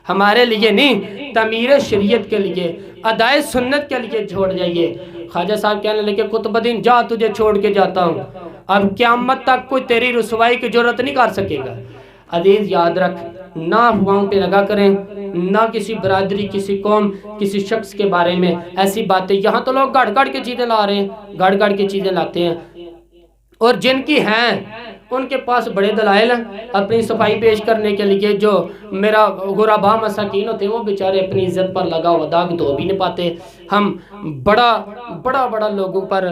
ہمارے لیے نہیں، تعمیر شریعت کے لیے، ادائے سنت کے لیے چھوڑ جائیے۔ خواجہ صاحب کہنے لگے قطب الدین جا تجھے چھوڑ کے جاتا ہوں، اب قیامت تک کوئی تیری رسوائی کی جرات نہیں کر سکے گا۔ عزیز یاد رکھ، نہ افواہوں پہ لگا کریں، نہ کسی برادری، کسی قوم، کسی شخص کے بارے میں ایسی باتیں۔ یہاں تو لوگ گڑ گڑ کی چیزیں لا رہے ہیں، گڑ گڑ کی چیزیں لاتے ہیں، اور جن کی ہیں ان کے پاس بڑے دلائل ہیں اپنی صفائی پیش کرنے کے لیے۔ جو میرا غربا مساکین ہوتے ہیں وہ بیچارے اپنی عزت پر لگا ہوا داغ دھو بھی نہیں پاتے، ہم بڑا لوگوں پر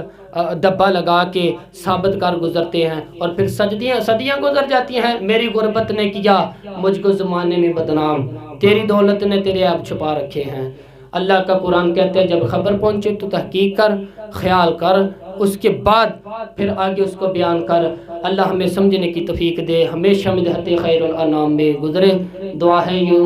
دبا لگا کے ثابت کر گزرتے ہیں، اور پھر صدیاں گزر جاتی ہیں۔ میری غربت نے کیا مجھ کو زمانے میں بدنام، تیری دولت نے تیرے عیب چھپا رکھے ہیں۔ اللہ کا قرآن کہتے ہیں جب خبر پہنچے تو تحقیق کر، خیال کر، اس کے بعد پھر آگے اس کو بیان کر۔ اللہ ہمیں سمجھنے کی توفیق دے، ہمیشہ مدحت خیر الانام میں گزرے۔ دعا ہے یوں